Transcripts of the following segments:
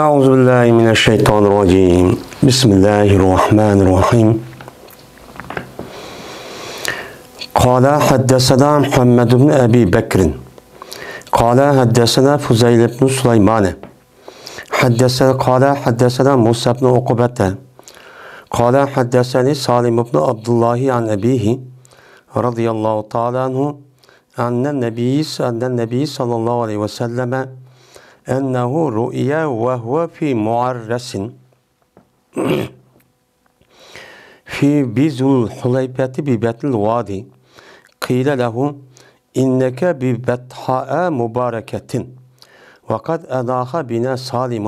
أعوذ بالله من الشيطان الرجيم بسم الله الرحمن الرحيم قال حدثنا محمد بن أبي بكر قال حدثنا فزيل بن سليمان قال حدثنا موسى بن عقبة قال حدثني سالم بن عبد الله عن أبيه رضي الله تعالى عنه أن النبي صلى الله عليه وسلم أنه رؤيا وهو في معرس في بذو الحليبة ببطن الوادي قيل له إنك ببطحاء مباركة وقد أضاخ بنا سالم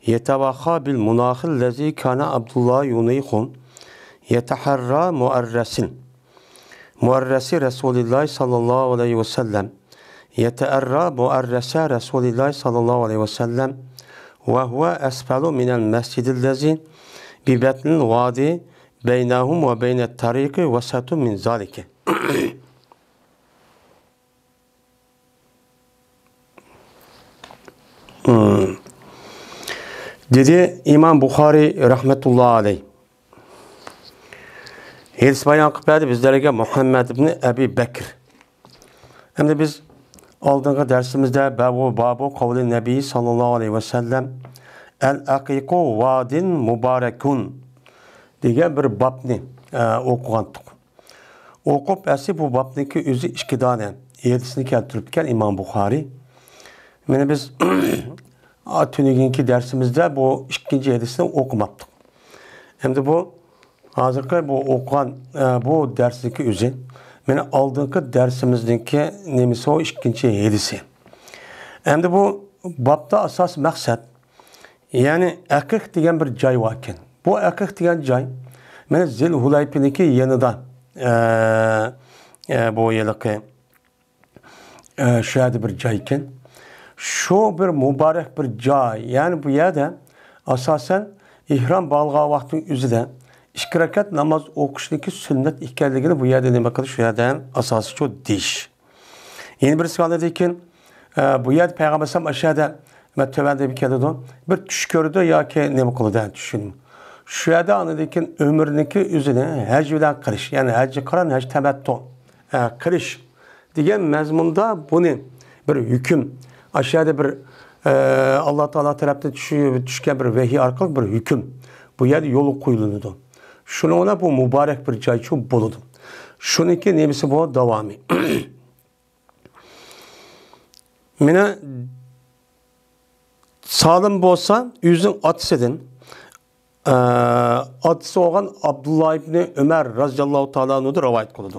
يتوخى بالمناخ الذي كان عبد الله ينيخ يتحرى مؤرس رسول الله صلى الله عليه وسلم يتأرى مؤرس رسول الله صلى الله عليه وسلم وهو أسفل من المسجد الذي ببطن الوادي بينهم وبين الطريق وسط من ذلك. Dedi İmam Bukhari rahmetullahi aleyh. Hadis bayan qilib bizlarga Muhammad ibn Abi Bakr. Hem biz aldığımız dersimizde babu kavli Nebi sallallahu aleyhi ve sellem el-aqiqu vadin mübarekun degan bir babni o'qigandik. O'qib asi bu babniki o'zi ikki dona hadisni keltiribgan İmam Bukhari. Mana biz tunugunki dersimizde bu ikkinchi hadisni o'qimabdik. Endi bu hozirgi bu o'qigan bu darsniki o'zi meni aldığımız dersimizdeki nemisi o ikinci hadisi. Endi bu babda asas maksat yani Aqiq degan bir joy var ekan. Bu Aqiq degan joy mana Zilhulaypiniki yanida bu yiliqi shu yerda bir joy ekan. Şu bir mübarek bir joy. Yani bu yerda asasen ihram bağlagan vaqtning o'zida 2 rakat namaz o'qishniki sünnet ekanligini bu yerda nima qilish shu yerdan asosi shu deyish. Yana birisi qoladi ekan bu yerda payg'ambar alayhisalom ashada matavanda keladi bir tush ko'rdi yoki nima qildi tushun. Shu yerda anadi ekan umrniki o'zini haj bilan qilish, ya'ni haj qiron, haj tamattu qilish degan mazmunda buni bir hukm ashada bir Alloh taolo tarafdan tushgan bir vahiy orqali bir hukm bu yerda yo'l qo'yiladi. Şuna bu mübarek bir joy şu bo'ladi. Shuniki nemisi bu davomi. Mena Salim bo'lsa o'zining otasidan otasi bo'lgan Abdullah ibn Umar radhiyallohu ta'ala anhu rivoyat qildi.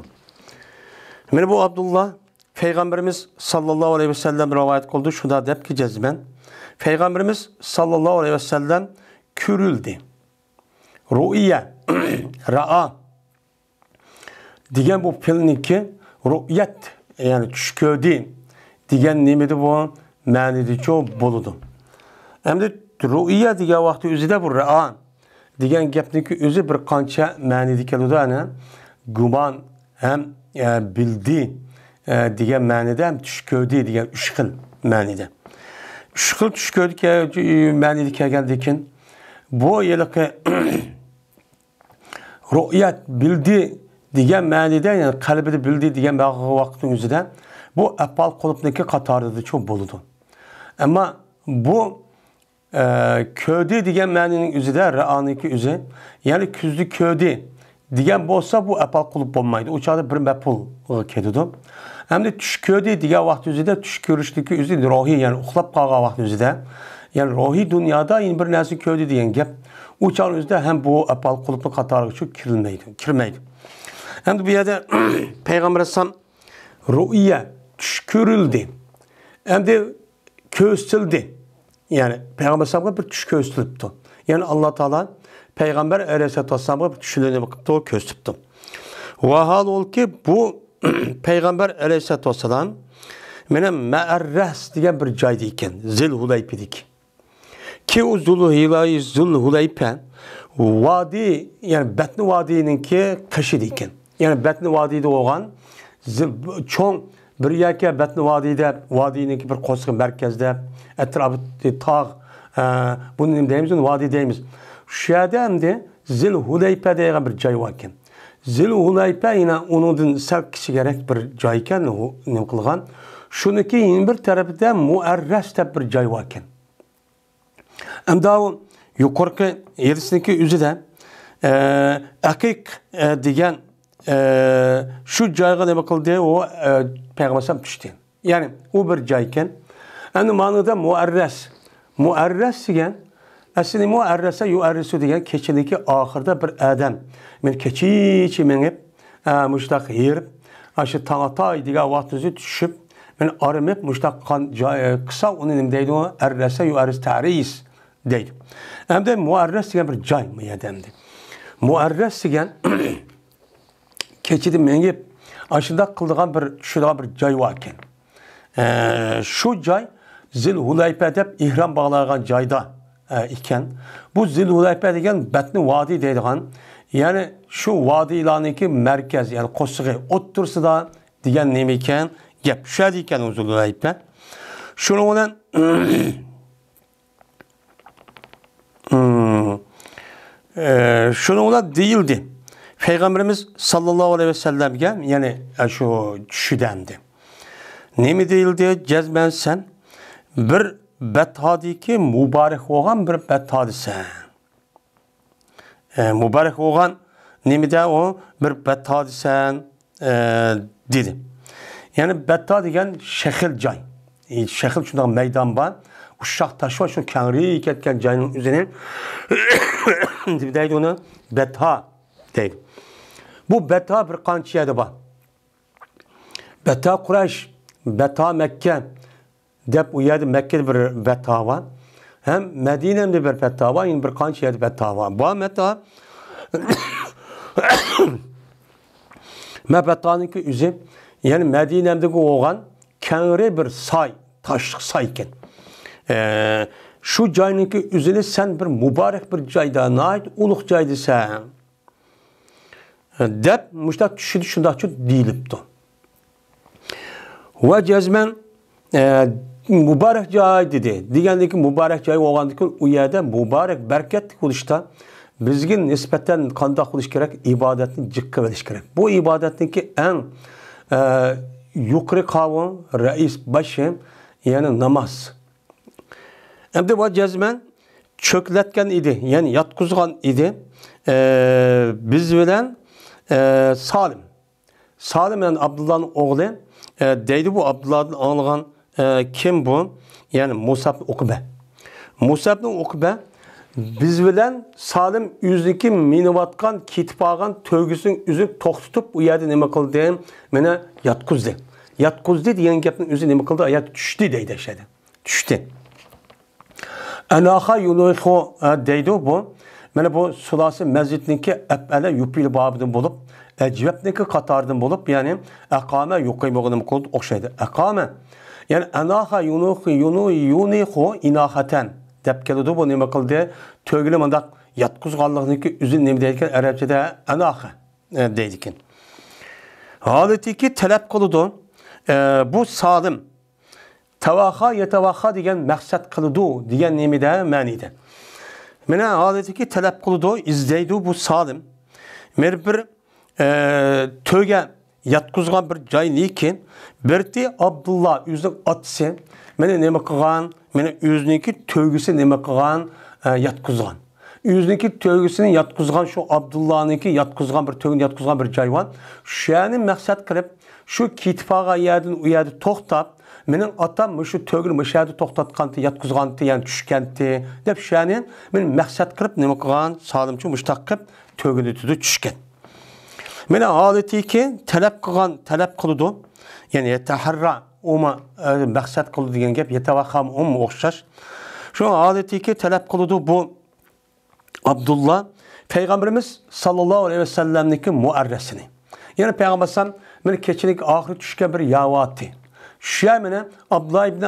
Mena bu Abdullah Peygamberimiz sallallahu aleyhi ve sellem rivoyat qildi. Shunda debki jazman Peygamberimiz sallallahu aleyhi ve sellem ko'rildi. Ru'ya ra'a degan bu fe'lniki ru'yat yani tush ko'rdi degan nimada bu ma'nida bo'ladi. Endi ru'ya degan vaqtda o'zida bu ra'a degan gapniki o'zi bir qancha ma'nida keladi ana gumon ham bildi degan ma'nida ham tush ko'rdi degan 3 xil ma'nida. 3 xil tush ko'rdi ma'nida kelgandan keyin bu yiliqi ru'yat bildi degan ma'nida yani qalbida bildi degan vaqtning o'zida bu afal qulubniki qatorida cho'p bo'ladi. Ammo bu ko'rdi degan ma'nining o'zida ra'oniki o'zi ya'ni ko'zni ko'rdi degan bo'lsa bu afal qulub bo'lmaydi. U chog'da bir maful keladi. Hamda tush ko'rdi degan vaqt o'zida tush ko'rishniki o'zi ruhiy yani uxlab qolgan vaqt o'zida yani ruhiy dunyoda bir narsa ko'rdi degan gap u çağrımızda hem bu apal kulüpün katarı çok kirmeydi. Hem de bir yerde Peygamber Aleyhisselam rü'ya tuş görüldü. Hem de köstüldü. Yani Peygamber Aleyhisselam'a bir tuş köstülüptü. Yani Allah Teala Peygamber Aleyhisselam'a bir düşülüğüne bakıp da o köstüptü. Ve hal ol ki bu Peygamber Aleyhisselam benim Me'erres diyen bir caydıyken Zilhulaypi'dik. Ki o Zilhulaype vadi yani Betni Vadi'ninki kaşıdıyken. Yani Betni Vadi'de olan çoğun bir yerke Betni Vadi'de Vadi'ninki bir qo'shiq merkezde etrafı tağ Bunu nima deymiz? Vodiy deymiz. Shu yerda endi Zilhulayfa degan bir joy bor ekan. Zilhulayfa yana uningdan sal kichikroq bir joy ekan, nima qilgan? Shuniki yana bir tarafida Muarras deb bir joy bor ekan. Endi u yuqorqi yerisiniki o'zida Aqiq degan shu joyga nima qildi? U payg'ambar tushdi. Ya'ni u bir joy ekan. Endi ma'noda Muarras. Muarras degan aslida muarrasa yuarrisu degan kechiniki oxirida bir odam men kechichi menib mushtaq yerib shu tangatoy degan vaqtida tushib men arimib mushtaq qilsa uni nima deydi? U arrasa yuarris taris deydi. Endi muarras degan bir joy bu yerda endi. Muarras degan kechida menib shundoq qildigan bir tushadigan bir joy bor ekan. Shu joy Zilhulayfa deb ihrom bog'lagan joyda ekan. Bu Zilhulayfa degan batni vodiy deydigan, ya'ni shu vodiylarniki markaz, ya'ni qo'shig'i o'ttirsida degan nima ekan? Gap shu yerda ekan Zilhulayfa. Shuning bilan shuning bilan deyildi. Payg'ambarimiz sallallohu alayhi vasallamga, ya'ni shu tushidandi. Nima deyildi? Jazman sen bir betadiki mübarek olan bir betadisen. Mübarek olan nemide o bir betadisen dedi. Yani betad degen şehir cay. Şehir şundan meydan var. Uşak taşı var. Şu kenri ketken cayının üzerine deydi onu betha deydi. Bu betha bir kançı yerde var. Betha Kureyş, betha Mekke. Dep u yerde Mekke'de bir betha var. Hem Medine'de bir betha var, yine bir kanç yerde betha var. Bu betha bethanınki üzüm, yani Medine'deki oğlan kenri bir say, taşlık say iken. Şu caynınki üzüne sen bir mübarek bir cayda, nait uluk caydı sen. Dep müştak düşüdü şundak çok deyilipti. Ve cezmen mübarek joy dedi. Degandiki mübarek joy bo'lgandiki, u yerda mübarek berkatli bo'lishda bizga nisbatan qanday qilish kerak? Ibodatni jiqqa bilish kerak. Bu ibodatniki eng yuqori qavm, rais bashi, ya'ni namoz. Endi bu jazman cho'klatgan edi, ya'ni yotqizgan edi. Biz bilan Salim. Salim yani Abdullah'ın oğlu deydi, bu Abdullah'dan anılgan kim bu? Yani Musa ibn Ukbe. Musa ibn Ukbe biz bilen Salim yüzdeki minivatkan kitpagan tövgüsün üzüp toxtutup u yerde nima qildi? Mene yatqizdi. Yatqizdi degan gapning o'zi nima qildi? Ayat tushdi deydi ashada. Tushdi. Anaha yunuhu deydi bu. Mana bu sulasi masjidniki afala yupil babidan bo'lib, ecvebniki qatardan bo'lib, ya'ni aqama yuqimog'ini qildi o'xshaydi. Aqama yani anaha yunuhu yunihu inahaten deb keladi. Bu nima qildi? Tövgili mandaq yatqizganligniki o'zi nima deydi ekan? Arabchada anaha deydi ekan. Holatiki talab qiladi. Bu Salim tavaha yetavaha degan maqsad qiladi degan nimada ma'nida. Mana holatiki talab qiladi, izlaydi bu Salim. Mer bir to'ga yatqizgan bir joy lekin birti Abdullah o'zining otasi meni nima qilgan? Meni o'ziniki to'gisi nima qilgan? Yatqizgan. O'ziniki to'gisini yatqizgan shu Abdullah'niki yatqizgan bir to'gini yatqizgan bir joy bor. Shuni maqsad qilib shu kitpaga yerdan u yerda to'xtab, mening otam shu to'gini mashhada to'xtatganti, yatqizganti, ya'ni tushganti deb shuni men maqsad qilib nima qilgan? Salimchi mushtaq qilib to'gini tutdi tushgan. Meni holatiki talab qiladi. Yani yetaharra oma maqsad qiladi degan gap yetavaham o'xshash. Shu holatiki talab qiladi bu Abdullah Peygamberimiz sallallahu aleyhi ve sellem'niki muarresini. Yani Peygamber sallam meni kechilik oxiri tushgan bir yavati. Shu meni Abdullah ibn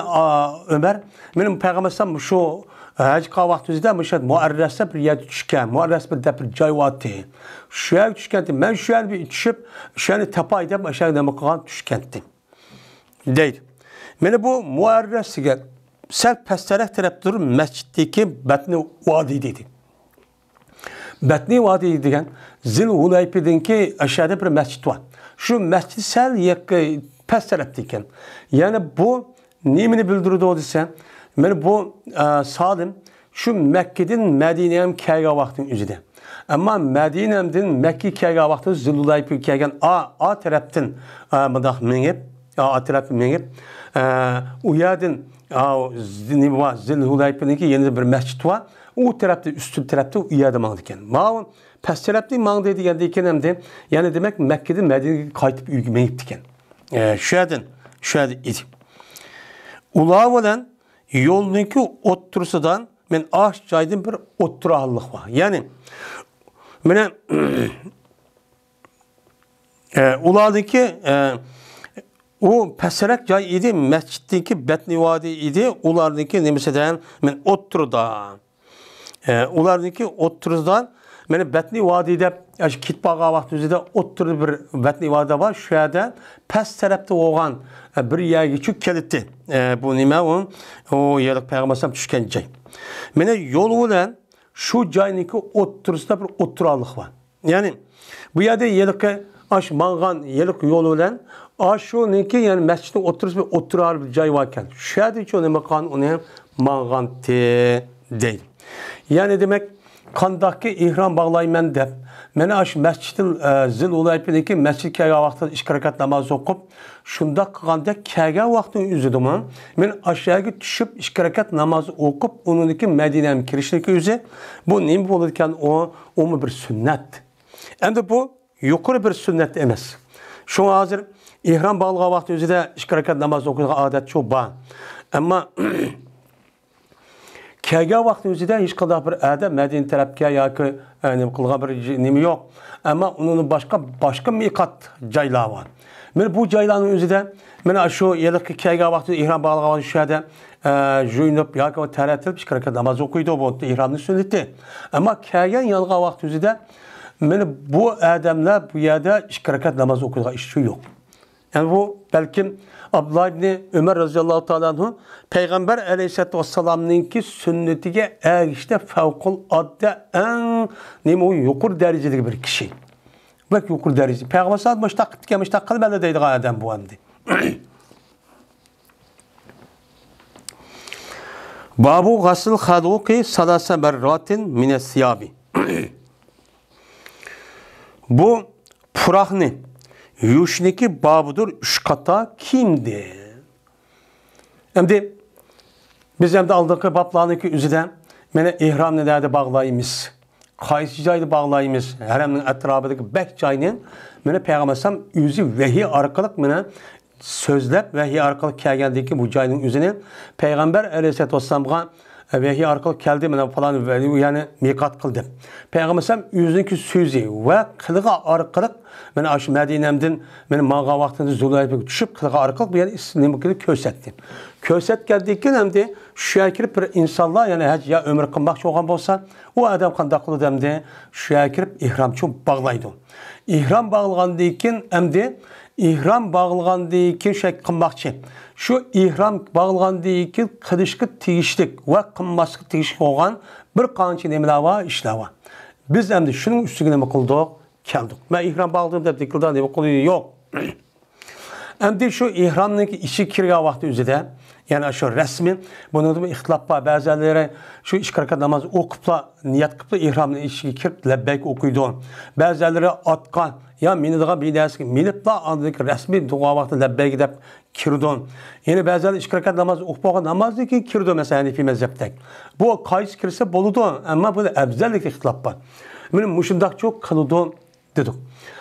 Ömer mening Peygamber sallam shu hajqa vaqtida müşad muarrasda bir yer tushgan, muarras bir deb bir joy vati. Shu yer tushgandim. Men shu yerga tushib, shuni tapay deb o'sha nima qilgan tushgandim. Deydi. Meni bu muarrasiga sel pesterak tarafdır mescitteki Batni Vadi dedi. Batni Vadi degan Zil-Hulayfa'daki aşağıda bir mescit var. Şu mescid sel past tarafta ekan. Yani bu nemini bildirdi o desa, men bu Salim şu Mekke'den Medine'ye kelgan vaqtning o'zida. Ama Medine'den Mekke'ye kelgan vaqtda Zil-Hulayfaga kelgan A tarafdan bundaq mengib, A tarafdan mengib, u yerdan Zil-Hulayfa'niki yana bir mescid var. O tarafta, üstün tarafta u yerda mangdi ekan. Ma past tarafda mangdi deganda ekan hamda, yani demek Mekke'den Medine'ga qaytib uyga mengibdi ekan. Şu yerda edi. Ular bilan yo'lniki o'ttirisidan men aş joydan bir o'ttirahallik var. Yani mana ulardaki o pasarak joy edi, mesciddeki Batni Vadi edi, ulardaki nimasidan men o'ttirda. Ulardaki o'ttirisidan meni Batni Vadi deb kitbaga vaqt o'zida o'ttirib bir Batni Vadi var. Şu yerda past tarafda bo'lgan bir yerga cho'k keldi. Bu nima o yerlik payg'ambar tushgan joy. Meni yo'l bilan shu joyniki o'ttirisida bir o'ttiralik var. Yani bu yerda yerlikka mang'an yerlik yo'l bilan shuniki yani masjidning o'ttirisi bir o'ttirar bir joy var ekan. Shu yerda cho nima qilgan uni mang'an deydi. Yani demek qandaqki ihrom bağlayman deb meni shu masjidil Zil-Hulayfa'dagi masjid kelgan vaqtda 2 rakat namoz o'qib, shunda qilganda kelgan vaqtning o'zida men aşağıya tushib 2 rakat namoz o'qib, uningki Madinaga kirishniki o'zi bu nima bo'ladi ekan, o bir sünnet. Endi bu yuqori bir sünnet emas. Şu hozir ihrom bağlagan vaqt o'zida 2 rakat namoz o'qiydigan odat çok bor. Ammo kelgan vaqt o'zida hech qanday bir adam Madina tarafga yoki nima qilgan bir nima yo'q. Ammo uning boshqa miqat joylar bor. Men bu joylarning o'zida mana shu yerlikka kelgan vaqtda ihrom bog'lagan shu yerda jo'ynab yoki taratilib 2 rakat namoz o'qiydi, bu ihromning sunnati. Ammo kelgan yolg'on vaqt o'zida men bu odamlar bu yerda 2 rakat namoz o'qiydigan ish yo'q. Yani bu belki Abdullah ibn Ömer radıyallahu ta'ala anhu Peygamber aleyhisselatü vesselam'ınki sünnetiga erişte favqulodda en nima yuqur derecedeki bir kişi. Bak yuqur derece. Peygamber sallallahu müştaq qilmadi deydigan adam bu endi. Babu g'asl xaduqi salasa marratin min as-siyabi. Bu puraqni yuşniki babudur 3 kata kimdi? Şimdi biz hem de aldığımız bablarınki üzüden mene ihram nelerde bağlayımız, qaysi joyda bağlayımız, haremnin etrafındaki bek joyning mene Peygambersam yüzü vahiy orqali mene sözlep vahiy orqali kelgandiki bu joyning o'zini Peygamber Aleyhisselatü Vesselam'a vahiy orqali keldi mene falan yani miqat qildi. Peygambersam yüzündeki sözü ve qilg'i orqali men shu Madinamdan men manga vaqtida Zul-Hulayfaga tushib qilg'i orqali bu yerni nimani ko'rsatdim. Ko'rsatgandan hamda shu yerga bir insonlar yani haj ya umr qilmoqchi bo'lgan bo'lsa, u odam qanday qiladi hamda shu yerga kirib ihromchi bog'laydi. Ihrom bog'lagandan keyin hamda ihrom bog'lagandan keyin shu qilmoqchi. Shu ihrom bog'lagandan keyin qilishga tegishlik va qilmaslikka tegishli bo'lgan bir qancha nimalar va ishlar bor. Biz hamda shuning ustiga nima qildik? Keldik. Ben ihram bağladım deb dikildan deb qo'ydi yo'q. Endi shu ihromning ichi kirgan vaqti o'zida, yani shu rasmi buningda ixtilof bor. Ba'zilari shu 2 rakat namoz o'qibla, niyat qilib ihromning ichiga kirib labbayk o'qiydi. Ba'zilari otqa ya minadigan bidasiga minibla andiki rasmi duo vaqti labbayk deb kirdi. Yani ba'zilari 2 rakat namoz o'qib bo'lgan namozdagi kirdi masalan Hanifi mazhabdek. Bu qaysi kirsa bo'ladi, ammo bu afzallik ixtilof bor. Men mushundaq çok qildim dedik.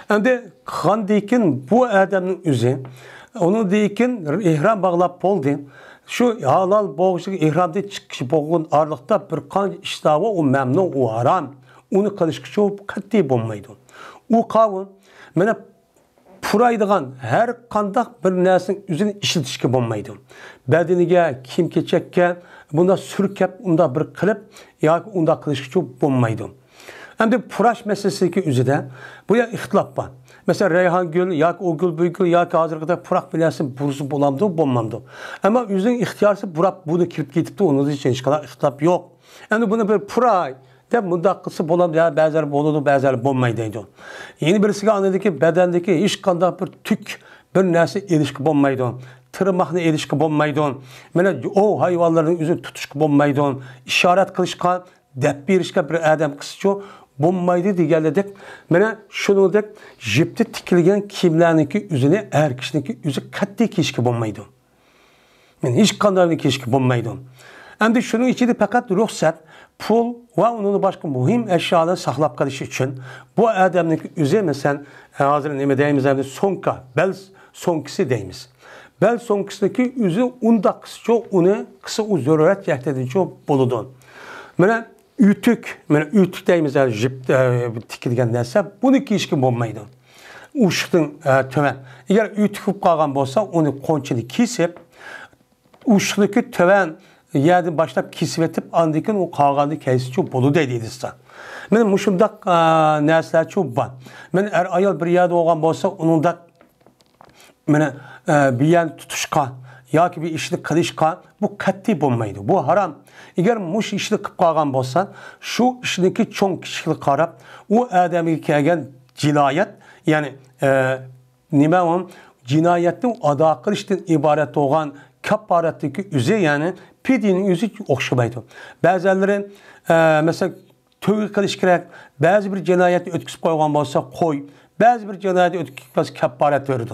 Endi qandikin bu adamning o'zi onu deyikin ihrom bog'lab bo'ldi. Shu halol bo'g'ishga ihromda chiqish bo'lgan orliqda bir qancha ishlar va u mamnun u harom. Uni qilishga çok qat'iy bo'lmaydi. U qavun mana puraydigan har qanday bir narsaning o'zini ishlatishga bo'lmaydi. Badaniga, kiyim-kechakka bunda surkab unda bir qilib yoki unda qilishga çok bo'lmaydi. Hem de puraş meselesindeki üzerinde bu ya ihtilaf var. Mesela Reyhan Gül, ya o gül bu gül, ya ki hazır kadar purak bilersin burusu bulamdı, bulmamdı. Ama yüzün ihtiyarsı burak bunu kirip gidip de onun için hiç kadar ihtilaf yok. Yani bunu böyle puray de mundakısı bulamdı ya bazıları boludu, bazıları bulmaydıydı. Yeni birisi anladı ki bedendeki hiç kadar bir tük bir nerse ilişki bulmaydı. Tırmaqla ilişki bulmaydı. Mana o hayvanların yüzü tutuşku bulmaydı. İşaret kılışkan, dep berişke bir adam kısıcı bulmaydı deganladik. Mana shuningdek jipti tikilgan kiyimlarniki yüzüne er kishiniki yüzü qattiq kiyishga bo'lmaydi. Men hech qanday kiyishga bo'lmaydi. Endi shuning ichida faqat ruxsat, pul va uning boshqa muhim eşyalarni saqlab qolish uchun bu odamniki o'zi masalan hozir nima deymiz, endi so'nka, bel so'nkisi deymiz. Bel so'nkisidagi o'zi unda qischa uni qisa u zarurat yahtadichi bo'ladi. Mana ütük, mana ütük deymiz, jip tikilgan narsa, buni kiyishga bo'lmaydi. Ushdan töven. Agar ütük bo'lib qolgan bo'lsa, uni qo'nchini kesib, ushdagi töven yerdan boshlab kesib etib, andan keyin u qolganni kiyishga bo'ladi deydi. Mana mushundaq narsalar çok bor. Mana ayol bir yerda bo'lgan bo'lsa, uningda mana bir yer tutishqa yoki bir ishni qilishqa bu qat'iy bo'lmaydi. Bu haram. Eğer mush ishni qilib qolgan bo'lsa, shu ishniki cho'ng kichiklik qarab, u odamga kelgan jinoyat, ya'ni nima u jinoyatni ado qilishdan iborat bo'lgan kafaratdagi o'zi, ya'ni fidyning o'zi o'xshamaydi. Ba'zilari mesela to'y qilish kerak, ba'zi bir jinoyatni o'tkazib qo'ygan bo'lsa, qo'y, ba'zi bir jinoyatni o'tkazib kafarat beradi.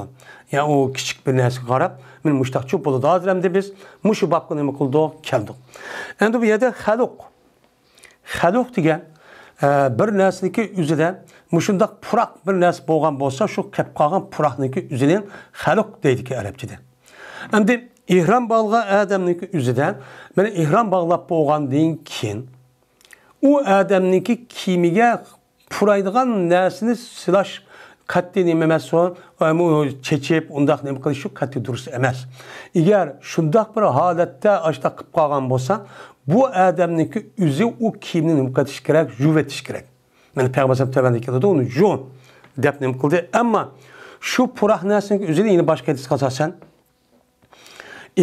Yani o küçük bir narsa qarab, men mushtaq cho'p bo'ladi. Hozir ham biz mushu babga nima qildik, keldik. Endi bu yerda xaluq degan bir narsaniki o'zida mushundaq puroq bir narsa bo'lgan bo'lsa, shu qilib qolgan puroqniki o'zining xaluq deydi arabchada. Endi ihrom bog'lagan odamniki o'zida mana ihrom bog'lab bo'lgandan keyin u odamniki kiyimiga puraydigan narsani silash qat'iy nima emas, chechib undaq nima qilish shu qat'iy durust emas. Agar shundaq bir holatda ashta qilib qolgan bo'lsa, bu odamniki o'zi u kiyimni nima qilish kerak, yuvetish kerak. Mana payg'ambar tavanda keladi, uni juv deb nima qildi. Ammo shu puroq narsaning o'zini yana boshqa hadis qasasan,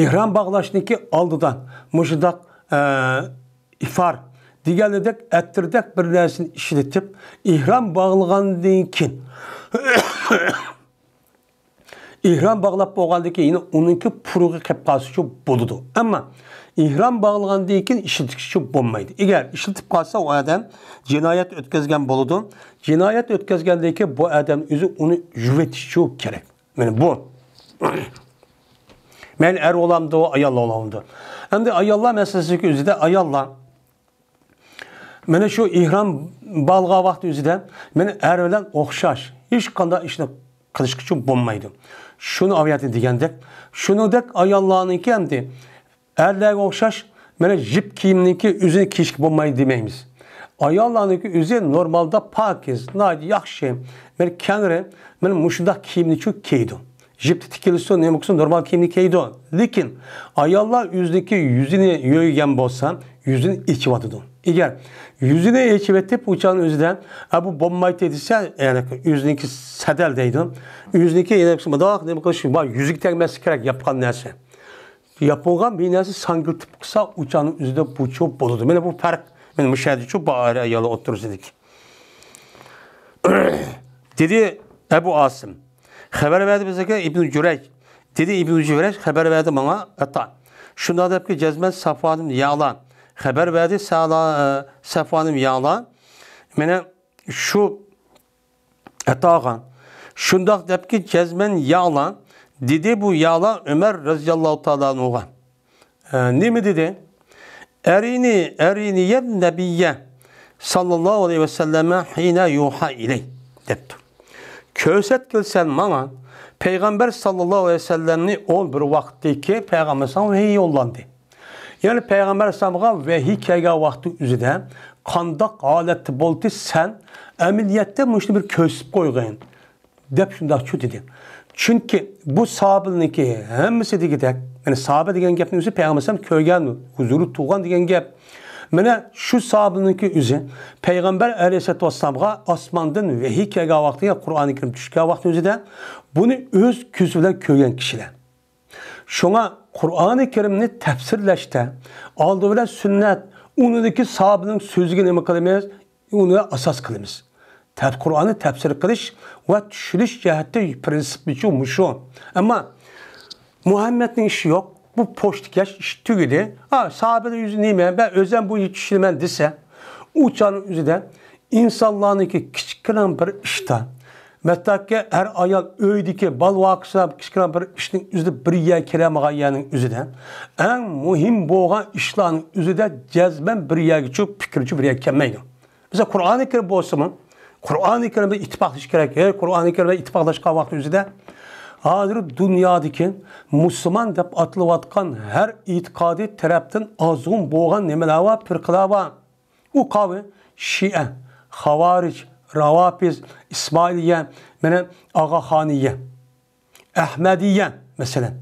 ihrom bog'lashniki oldidan mushundaq ifar deganidek attirdak bir narsani ishlatib, ihrom bog'lagandan keyin ihrom bog'lab bo'lgandan keyin uningki purug'i qilib qolsa shu bo'ladi. Ammo ihrom bog'lagandan keyin ishlatishchi bo'lmaydi. Agar ishlatib qolsa, u odam jinoyat o'tkazgan bo'ladi. Jinoyat o'tkazgandan keyin bu odam o'zi uni yuvetishi kerak. Mana bu. Men er olamdı, o ayol olamdı. Endi ayollar meselesiga o'zida ayollar mana shu ihrom bog'lagan vaqt o'zida meni er bilan o'xshash hech qanday ishni qilish uchun bo'lmaydi. Shuni aviyati degandek, shuningdek ayollarniki endi erlarga o'xshash mana jip kiyimniki o'zini kiyishga bo'lmaydi demaymiz. Ayollarniki o'zi normalda pokiz, yaxshi, mana kangri, mana mushundaq kiyimni kiydi. Jipti tikilisi nima qilsin, normal kiyimni kiydi. Lekin ayollar o'zidagi yuzini yo'ygan bo'lsa, yuzini ichib otadi. Agar yuzini ichib etib, uçağın o'zidan bu bo'lmaydi desa, ya'ni o'ziniki sadal deydi. O'ziniki yana bundoq nima qilish, bu yuziga tegmasi kerak yapgan narsa. Yapılgan bir narsa sangiltib qilsa, uçağın o'zida bu cho'p bo'ladi. Mana bu farq. Men mushadi cho'p bari ayol o'tirdik. Dedi Ebu Asim. Xabar verdi bizga İbn Jurayj. Dedi İbn Jurayj xabar verdi bana. Hatta şunda da ki cezmen Safvanım yalan. Xabar verdi Safvanım yalan. Mene şu etağan. Şunda da ki cezmen yalan. Dedi bu yalan Ömer radıyallahu ta'ala anhu'a. Ne mi dedi? Erini yeb nebiyye sallallahu aleyhi ve selleme hine yuha iley depti. Köset kilsen bana Peygamber sallallahu aleyhi ve sellem'ni ol bir vaktdeki Peygamber sallallahu vehiy yollandı. Yani Peygamber sallallahu vehiy kelgen vakti üzerinde kandak aleti boldu sen emniyette müştü bir kösüp koygan. Dep şundak şu dedi. Çünkü bu sahabeninki hemisi degidek, yani sahabe degen gepnin üzeri Peygamber sallallahu köygen huzuru tuğan degen gep. Mana şu sahabınınki özü Peygamber Aleyhisselatü Vesselam'a asmandan vahiy kelgan vaqtida Qur'oni Karim tushgan vaqt o'zida buni o'z ko'zi bilan ko'rgan kishilar. Şuna Qur'oni Karimni tafsirlashda oldi bilan sunnat unidagi sahobaning so'ziga nima qilamiz? Uni asos qilamiz. Qur'onni tafsir qilish va tushunish jihatda prinsipi shu. Ammo Muhammedning ishi yo'q. Bu poştikaş iş tügüdü. Sahabeler yüzü neymeyen ben özen bu yetişilmen dese uçanın yüzüden insanlarınki küçüklen bir işte mesela ki her ayal öydeki bal vakısa küçüklen bir işin yüzüde bir yer kelamağayanın yüzüden en muhim boğan işlerin yüzüde cezben bir yer geçiyor fikirci bir yer kelmeydi. Mesela Kur'an-ı Kerim bolsa mı? Kur'an-ı Kerim'de ittifaklaşık gerek. Kur'an-ı Kerim'de ittifaklaşık vakti yüzüde hazır dünyadaki Müslüman dep atılıvatkan her itikadi taraftan azgın boğan nemeler var, firqalar var. O kavi Şia, Havaric, Ravafiz, İsmailiye, Ağahaniye, Ahmediye mesela.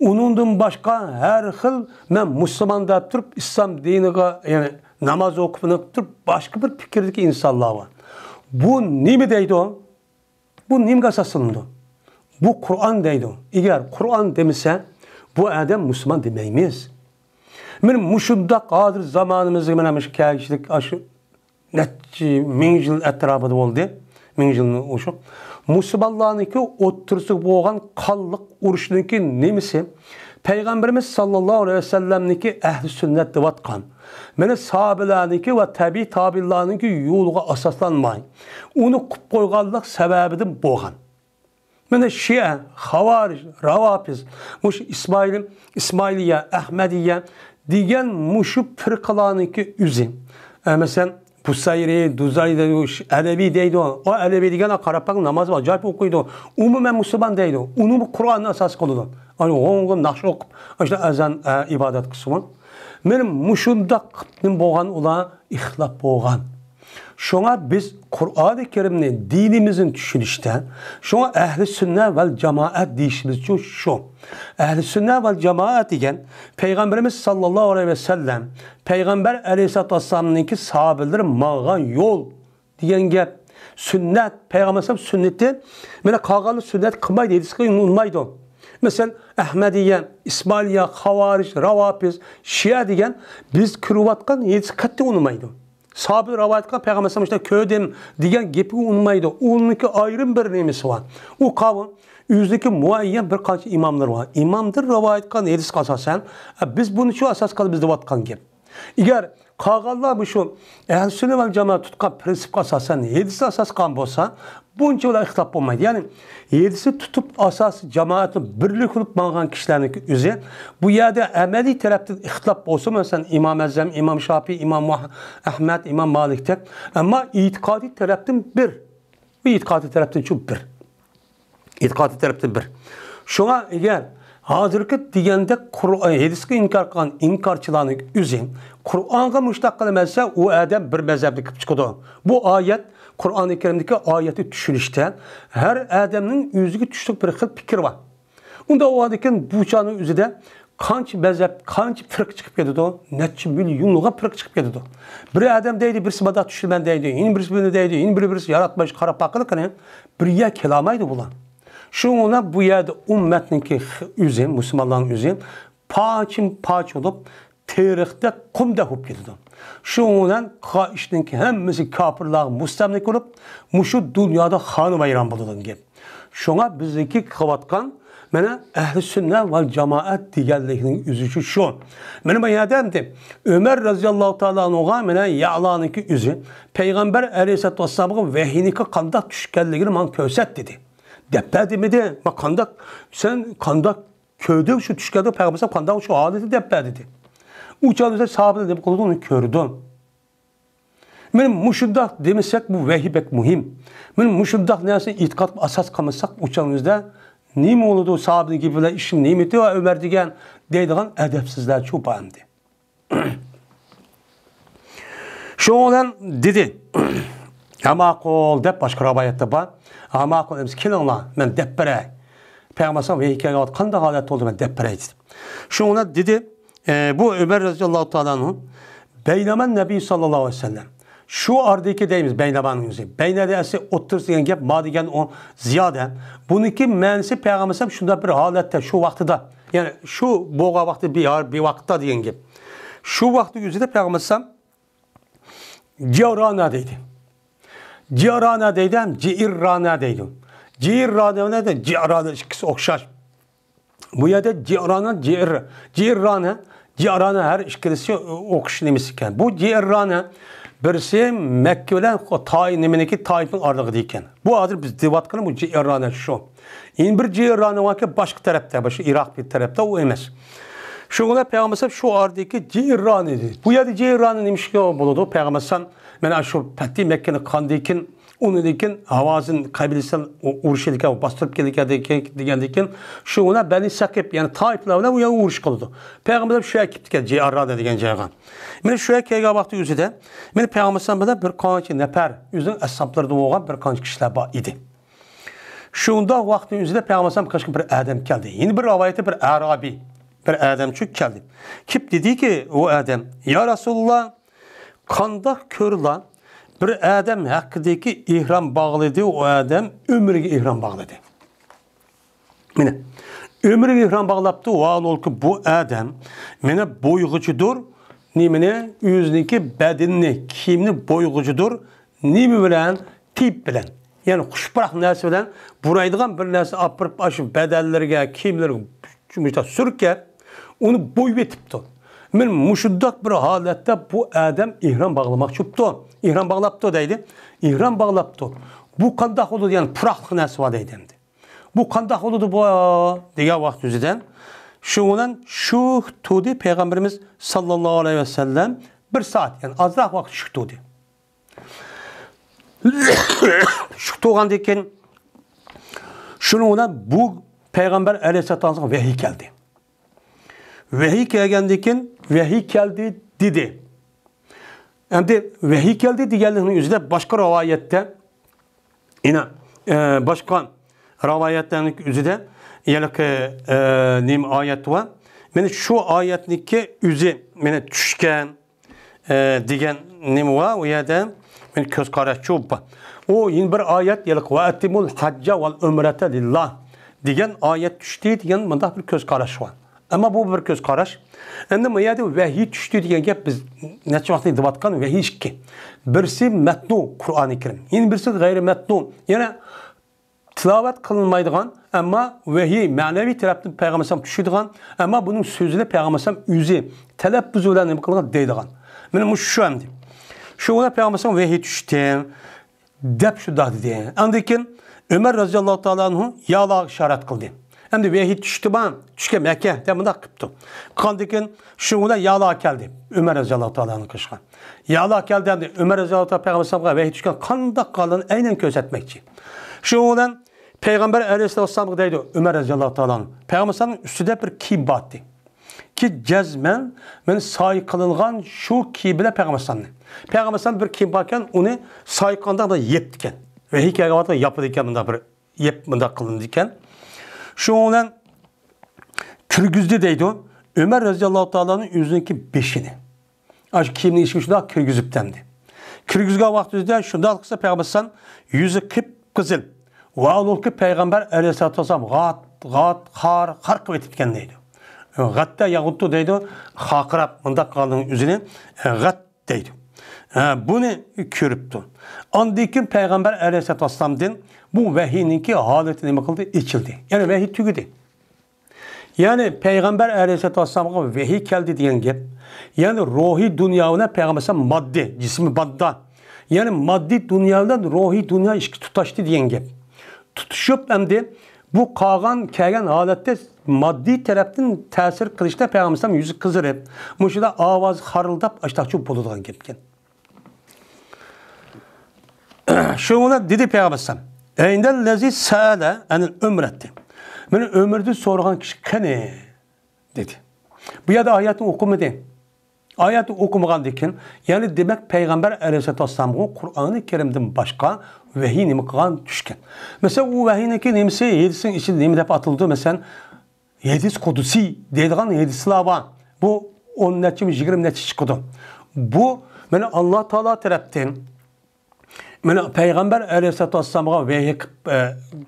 Onundan başka her xil men Müslüman dep durup İslam dinine yani namaz okuyup durup başka bir fikirdeki insanlar var. Bu nimi deydi o? Bu nimge asaslandı. Bu Kur'an deydi. Eğer Kur'an demişse bu adam Müslüman demeyimiz. Men muşundak hazır zamanımızda men şu kişilik aşı netçi 1000 yıl etrafında oldu. 1000 yılın oşu. Müslümanlarınki otursu boğan kallık uruşunki nemisi Peygamberimiz sallallahu aleyhi ve sellem'niki ehli sünnet devatkan. Mene sahabelerninki ve tabi tabilarninki yoluğa asaslanmay. Onu kup koyganlık sebebiden boğan. Mene Şia, Havaric, Ravafiz, muş İsmailiye, Ahmediye diyen muşu firqalarninki üzü. Mesela Busayri, Duzayri, Alevi deydi o. O Alevi diyen Karabağ namazı acayip okuydu. Umumen Müslüman deydi. Onu bu Kur'an'ın asas kılıdı. Hani onun nakş okup işte ezan ibadet kısmı. Benim muşundak boğan ola ihlap boğan. Şuna biz Kur'an-ı Kerim'ni dinimizin düşünüşten, şuna ehli sünnet vel cemaat deyişimiz şu. Ehli sünnet vel cemaat diyen Peygamberimiz sallallahu aleyhi ve sellem, Peygamber aleyhissalatü vesselam'ınki sahabeleri mağan yol diyen gep. Sünnet, Peygamber sünneti, böyle kağalı sünnet kılmaydı, yedisi unutmaydı. Mesela Ahmediye, İsmailiye, Havaric, Ravafiz, Şia diyen biz kırıvatkan yedisi kattı unutmaydı. Sahabe rivayetkan Peygamber işte köyden diyen gepi unutmaydı. Onunki ayrım bir nemesi var. O kavim yüzdeki muayyen bir kaç imamlar var. İmamdır rivayetkan yedisi asasen biz bunu şu asas kalı bizde vatkan gep. Eğer kağallar bu şu ehl sünnet vel cemaat tutkan prensip asasen yedisi asas kan bolsa bunca ola ihtap olmaydı. Yani yedisi tutup asas cemaatin birlik olup bağlan kişilerin üzeri bu yerde emeli taraftan ihtap olsa mesela İmam Ezzem, İmam Şafii, İmam Ahmet, İmam Malik'te ama itikadi taraftan bir. Bu itikadi taraftan çok bir. İtikadi taraftan bir. Şuna eğer hazırki degende hadisga inkar qilgan inkarchilarning o'zi Qur'onga mushtaq qilmasa u adam bir mazhabga kirib chiqadi. Bu oyat Qur'oni Karimdagi oyatni tushunishda har odamning o'ziga tushlik bir xil fikr bor. Unda u ekan bu chani o'zida qancha mazhab, qancha firq chiqib ketadi, necha millionlab firq chiqib ketadi. Bir odam deydi, birisi madat tushilman deydi, yana birisi buni deydi, yana birisi yaratmash qarab baqiliqini birga kelamaydi bular. Şuna bu yerde ümmetninki üzüm, Müslümanların üzüm, paç olup, tarihte kumda hop gidiyor. Şuna işinki hemmisi kafirler müstemlik olup, muşu dünyada hanı bayram bulunan gibi. Şuna bizdeki kıvatkan, bana ehl-i sünnet vel cemaat diğerlerinin üzücü şu. Benim bayademdi, Ömer razıyallahu ta'ala oğa bana ya'lanınki üzü, Peygamber aleyhissalatü vesselam'ın vehiyiniki kandak düşkelliğini man köset dedi. Deppedi mi de? Bak kandak, sen kandak köyde şu düşkede Peygamber kandak şu adeti deppedi dedi. Uçağınızda sahabede demek olduğunu onu gördüm. Benim muşundak demesek bu vehibek muhim. Benim muşundak neyse itikat asas kalmasak uçağınızda ne mi oldu sahabede gibiler işim nimeti ve Ömer diyen deydiğen edepsizler çok bağımdı. Şu olan dedi. Ama kol dep başka rivayette var. Ama kol demiş kilinler ben deppere. Peygamber ve hikaye kanda halet oldu ben deppere dedim. Şu ona dedi bu Ömer radıyallahu ta'ala'nın Beynamen Nebi sallallahu aleyhi ve sellem. Şu ardaki deyimiz beynamanın yüzü. Beynede esi otursun degan gap, ma degan o ziyade. Buniki ma'nosi Peygamber şunda bir halatda, şu vaqtida, yani şu boğa vaqti bir vaqtda degan gap. Şu vaqti yüzüde Peygamber Ciarana deydi. Ciarana deydi hem Ciirrana deydi. Ciirrana da Ciarana ikisi okşar. Bu yerde Ciarana, Ciirrana, Ciarana her ikisi okuş nemesiken. Bu Ciirrana birisi Mekke ile Taif'in Taif'in arlığı deyken. Bu adır biz devat kılın bu Ciirrana şu. Yine bir Ciirrana var ki başka tarafta, başka Irak bir tarafta o emez. Şuna Peygamber şu ardaki Ciirrana dedi. Bu yerde Ciirrana neymiş ki o buludu. Peygamber ben şu Fethi Mekke'nin kandikin, onu dikin Havaz'ın kabilesinden uğraş ediken, bastırıp geldikken şuna beni sakıp yani Taif'lerle bu yana uğraş kıldı. Peygamber şu ekip diken Ciirrana dediğin ceygan. Ben şu ekeye baktı yüzüde. Ben Peygamber bir kanki neper yüzün eshablarda olan bir kanki kişiler idi. Şunda vakti yüzüde Peygamber kaç bir adam geldi. Yeni bir rivayette bir Arabi, bir adamçık geldi. Kip dedi ki o adam, ya Resulullah, kandak körülen bir adam hakkındaki ihram bağladı, o adam ömrüge ihram bağladı. Mine, ömrüge ihram bağlaptı, o an ol ki bu adam mine boygucudur, nimine yüzündeki bedenini, kimini boygucudur, nimi bilen, tip bilen. Yani kuşbırak nesi bilen, buraydıgan bir nesi apırıp aşıp bedellerine, kimlerine sürker, onu boy vetipti. Men muşuddak bir halette bu adam ihram bağlamak çıktı. İhram bağlaptı deydi. İhram bağlaptı. Bu kandak oldu yani pıraklık nesi var deydi. Bu kandak oldu bu diye vakti yüzüden. Şundan şu tudi Peygamberimiz sallallahu aleyhi ve sellem bir saat yani azrak vakit şu tudi. Şu tuğan deyken şundan bu Peygamber aleyhisselam vahiy geldi. Vahiy gelgendikken vahiy geldi dedi. Endi vahiy geldi diyenlerin yüzünde başka rivayette yine başka rivayetlerin yüzünde yani nim ayet var. Yani şu ayetniki yüzü yani düşken diyen nim var o yerde yani göz karşı o yine bir ayet yani ve etimul hacca vel umrete lillah diyen ayet düştü diyen bunda bir göz karşı var. Ama bu bir göz karaş. Endi bu yerde vahiy düştü diyen gap biz neçe vakti debatkan vahiy iki. Birisi metnu Kur'an-ı Kerim. Yine birisi gayri metnu. Yani tilavet kılınmaydıgan ama vahiy manevi taraftan Peygamber düşüdügan ama bunun sözüyle Peygamber yüzü telebbüz olan ne kılgan deydigan. Benim şu emdi. Şuna Peygamber vahiy düştü. Dep şu da dedi. Andikin Ömer radıyallahu teala anhu yağla işaret kıldı. Hem de vahiy düştü bana. Düşke Mekke. Deminde kıptı. Kandikin şuna yağla geldi. Ömer radıyallahu teala'nın kışkan. Yağla geldi hem de Ömer radıyallahu teala Peygamber'e vahiy düşken kandak kalın aynen gözetmekçi. Şundan Peygamber aleyhisselam deydi Ömer radıyallahu teala'nın. Peygamber'in üstüde bir kiyim battı. Ki cezmen men say kılıngan şu kiyle Peygamber'in. Peygamber'in bir kiyim bakken onu sayıkandan da yeptiken. Vahiy geldi yapıdiken bunda bir yep bunda kılındıken. Şundan kürgüzdü deydi o. Ömer radıyallahu teala'nın yüzündeki beşini. Aşk kimin işi şunda kürgüzüp demdi. Kürgüzge vaktinde şunda kısa Peygamber'in yüzü kıpkızıl. Ve ol ki Peygamber aleyhissalatü vesselam har kıvetipken deydi. Gatta yağuttu deydi. Hakırap bunda kalın yüzüne gat deydi. Bunu körüptü. Andikin Peygamber aleyhissalatü vesselam'dan bu vahiyninki haletini ne kıldı? İçildi. Yani vahiy tügüdü. Yani Peygamber aleyhissalatü vesselam'a vahiy geldi diyen gep. Yani ruhi dünyana Peygamber maddi, cismi madda. Yani maddi dünyadan ruhi dünya işki tutaştı diyen gep. Tutuşup hem de bu kağan halette maddi taraftan tesir kılışta Peygamber yüzü kızırıp, muşuda avaz harıldap açtakçı buluduğun gepken. Şuna dedi Peygamber Eyndel lezi sâle enil ömretti. Beni ömürde sorgan kişi kene dedi. Bu ya da ayeti okumadı. Ayeti okumagan dikin. Yani demek Peygamber aleyhissalatü vesselam'ın Kur'an-ı Kerim'den başka vahiy nemi kılgan düşken. Mesela o vahiyneki nemisi yedisin içinde nemi dep atıldı. Mesela yedis kudusi dediğin yedis lava. Bu 10 neçim 20 neçim çıkıdı. bu mana Alloh taolo tarafdan mana Peygamber Aleyhisselatü Vesselam'a vahiy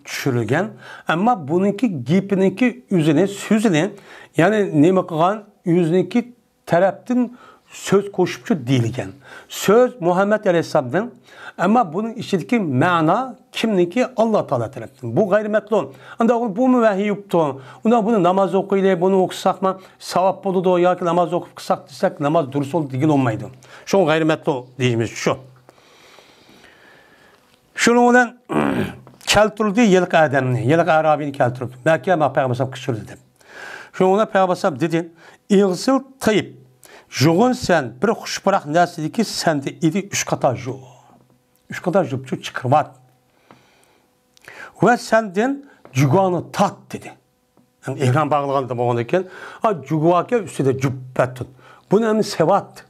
düşürülgen. Ama bununki gipiniki yüzüne, sözüne yani nima qilgan yüzüneki taraftan söz koşupçu değilgen. Söz Muhammed Aleyhisselam'dan ama bunun içindeki mana kimniki Allah Teala tarafından. Bu gayrimetlon. Anda bu mu vahiy yoktu? Unda bunu namaz okuyla bunu okusak mı sevap buludu ya ki namaz okusak desek namaz dürüst oldu değil olmaydı. Şu gayrimetlo diyeceğimiz şu. Şunun olan keltirildi yıllık adamını, yıllık Arabini keltirildi. Belki ama Peygamber kışır dedim. Şunun olan Peygamber dedi, İğsil tayip, joğun sen bir kuşparak nesili ki sende idi üç kata joğ. Üç kata joğ çıkırmat. Ve senden cüganı tat dedi. Yani ihram bağlanan da bağlanırken, cügavake üstüde cübbet tut. Bunu hem sevat.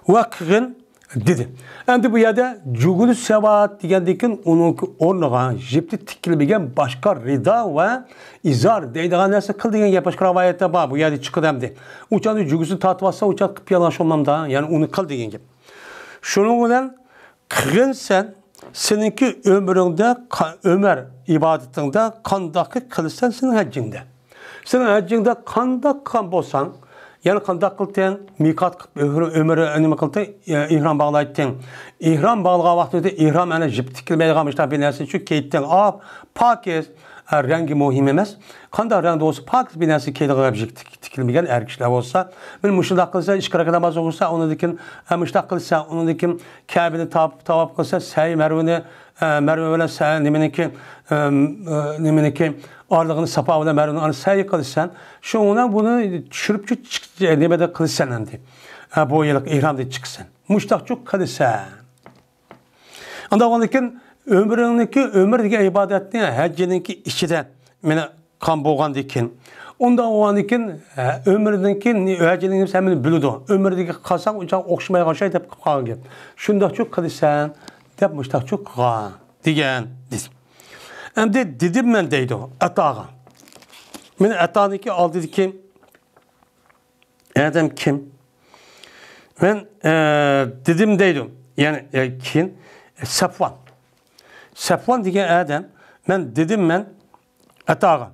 Ve kığın dedi. Endi bu yerde cügülü sevat degendekin onun ornağa jipti tikilmegen başka rida ve izar deydiğen nerse kıl degen gap başka rivayette var. Bu yerde çıkıdı emdi. Uçanı cügüsü tatmasa uçak kıpyalaş olmam da yani onu kıl degen gap. Şunun bilen kığın seninki ömründe ömer ibadetinde kandaki kılsan senin haccinde. Senin haccinde kandak kan bolsan yani kandak kılten mikat ömrü önüme kılten ihram bağlayıttın. İhram bağlığa vaxtında ihram ana jip tikilmeye kalmışlar bir nersi çünkü keyitten pakiz rengi muhim emez. Kanda rengi olsa pakiz bir nersi keyde kalacak tikilmegen erkişler olsa ben müştak kılsa işkara namaz olursa onu dikin müştak kılsa onu dikin Kabe'ni tavaf kılsa sa'i mervene merve sa'i nemeneki ağırlığını sapa ile merve'nin sa'i kılsan şu ona bunu düşürüp nemede kılsan endi. Bu yıllık ihramda çıksan. Müştak çok kılsan. Anda ondakin ömür degen ibadetni haccininki içide mene kan boğan dikin. Onda oğandikin ömründeki haccininki sen beni biludi. Ömürdeki kalsan uçak okşamaya karşı dep kalgan gep. Şunda çok kılsan dep müştak çok kılgan degen. Endi dedim ben deydi o atağa. Mene atağındaki aldı dedi ki adam kim? Ben dedim deydim. Yani kim? Safvan. Safvan degen adam ben dedim ben atağa.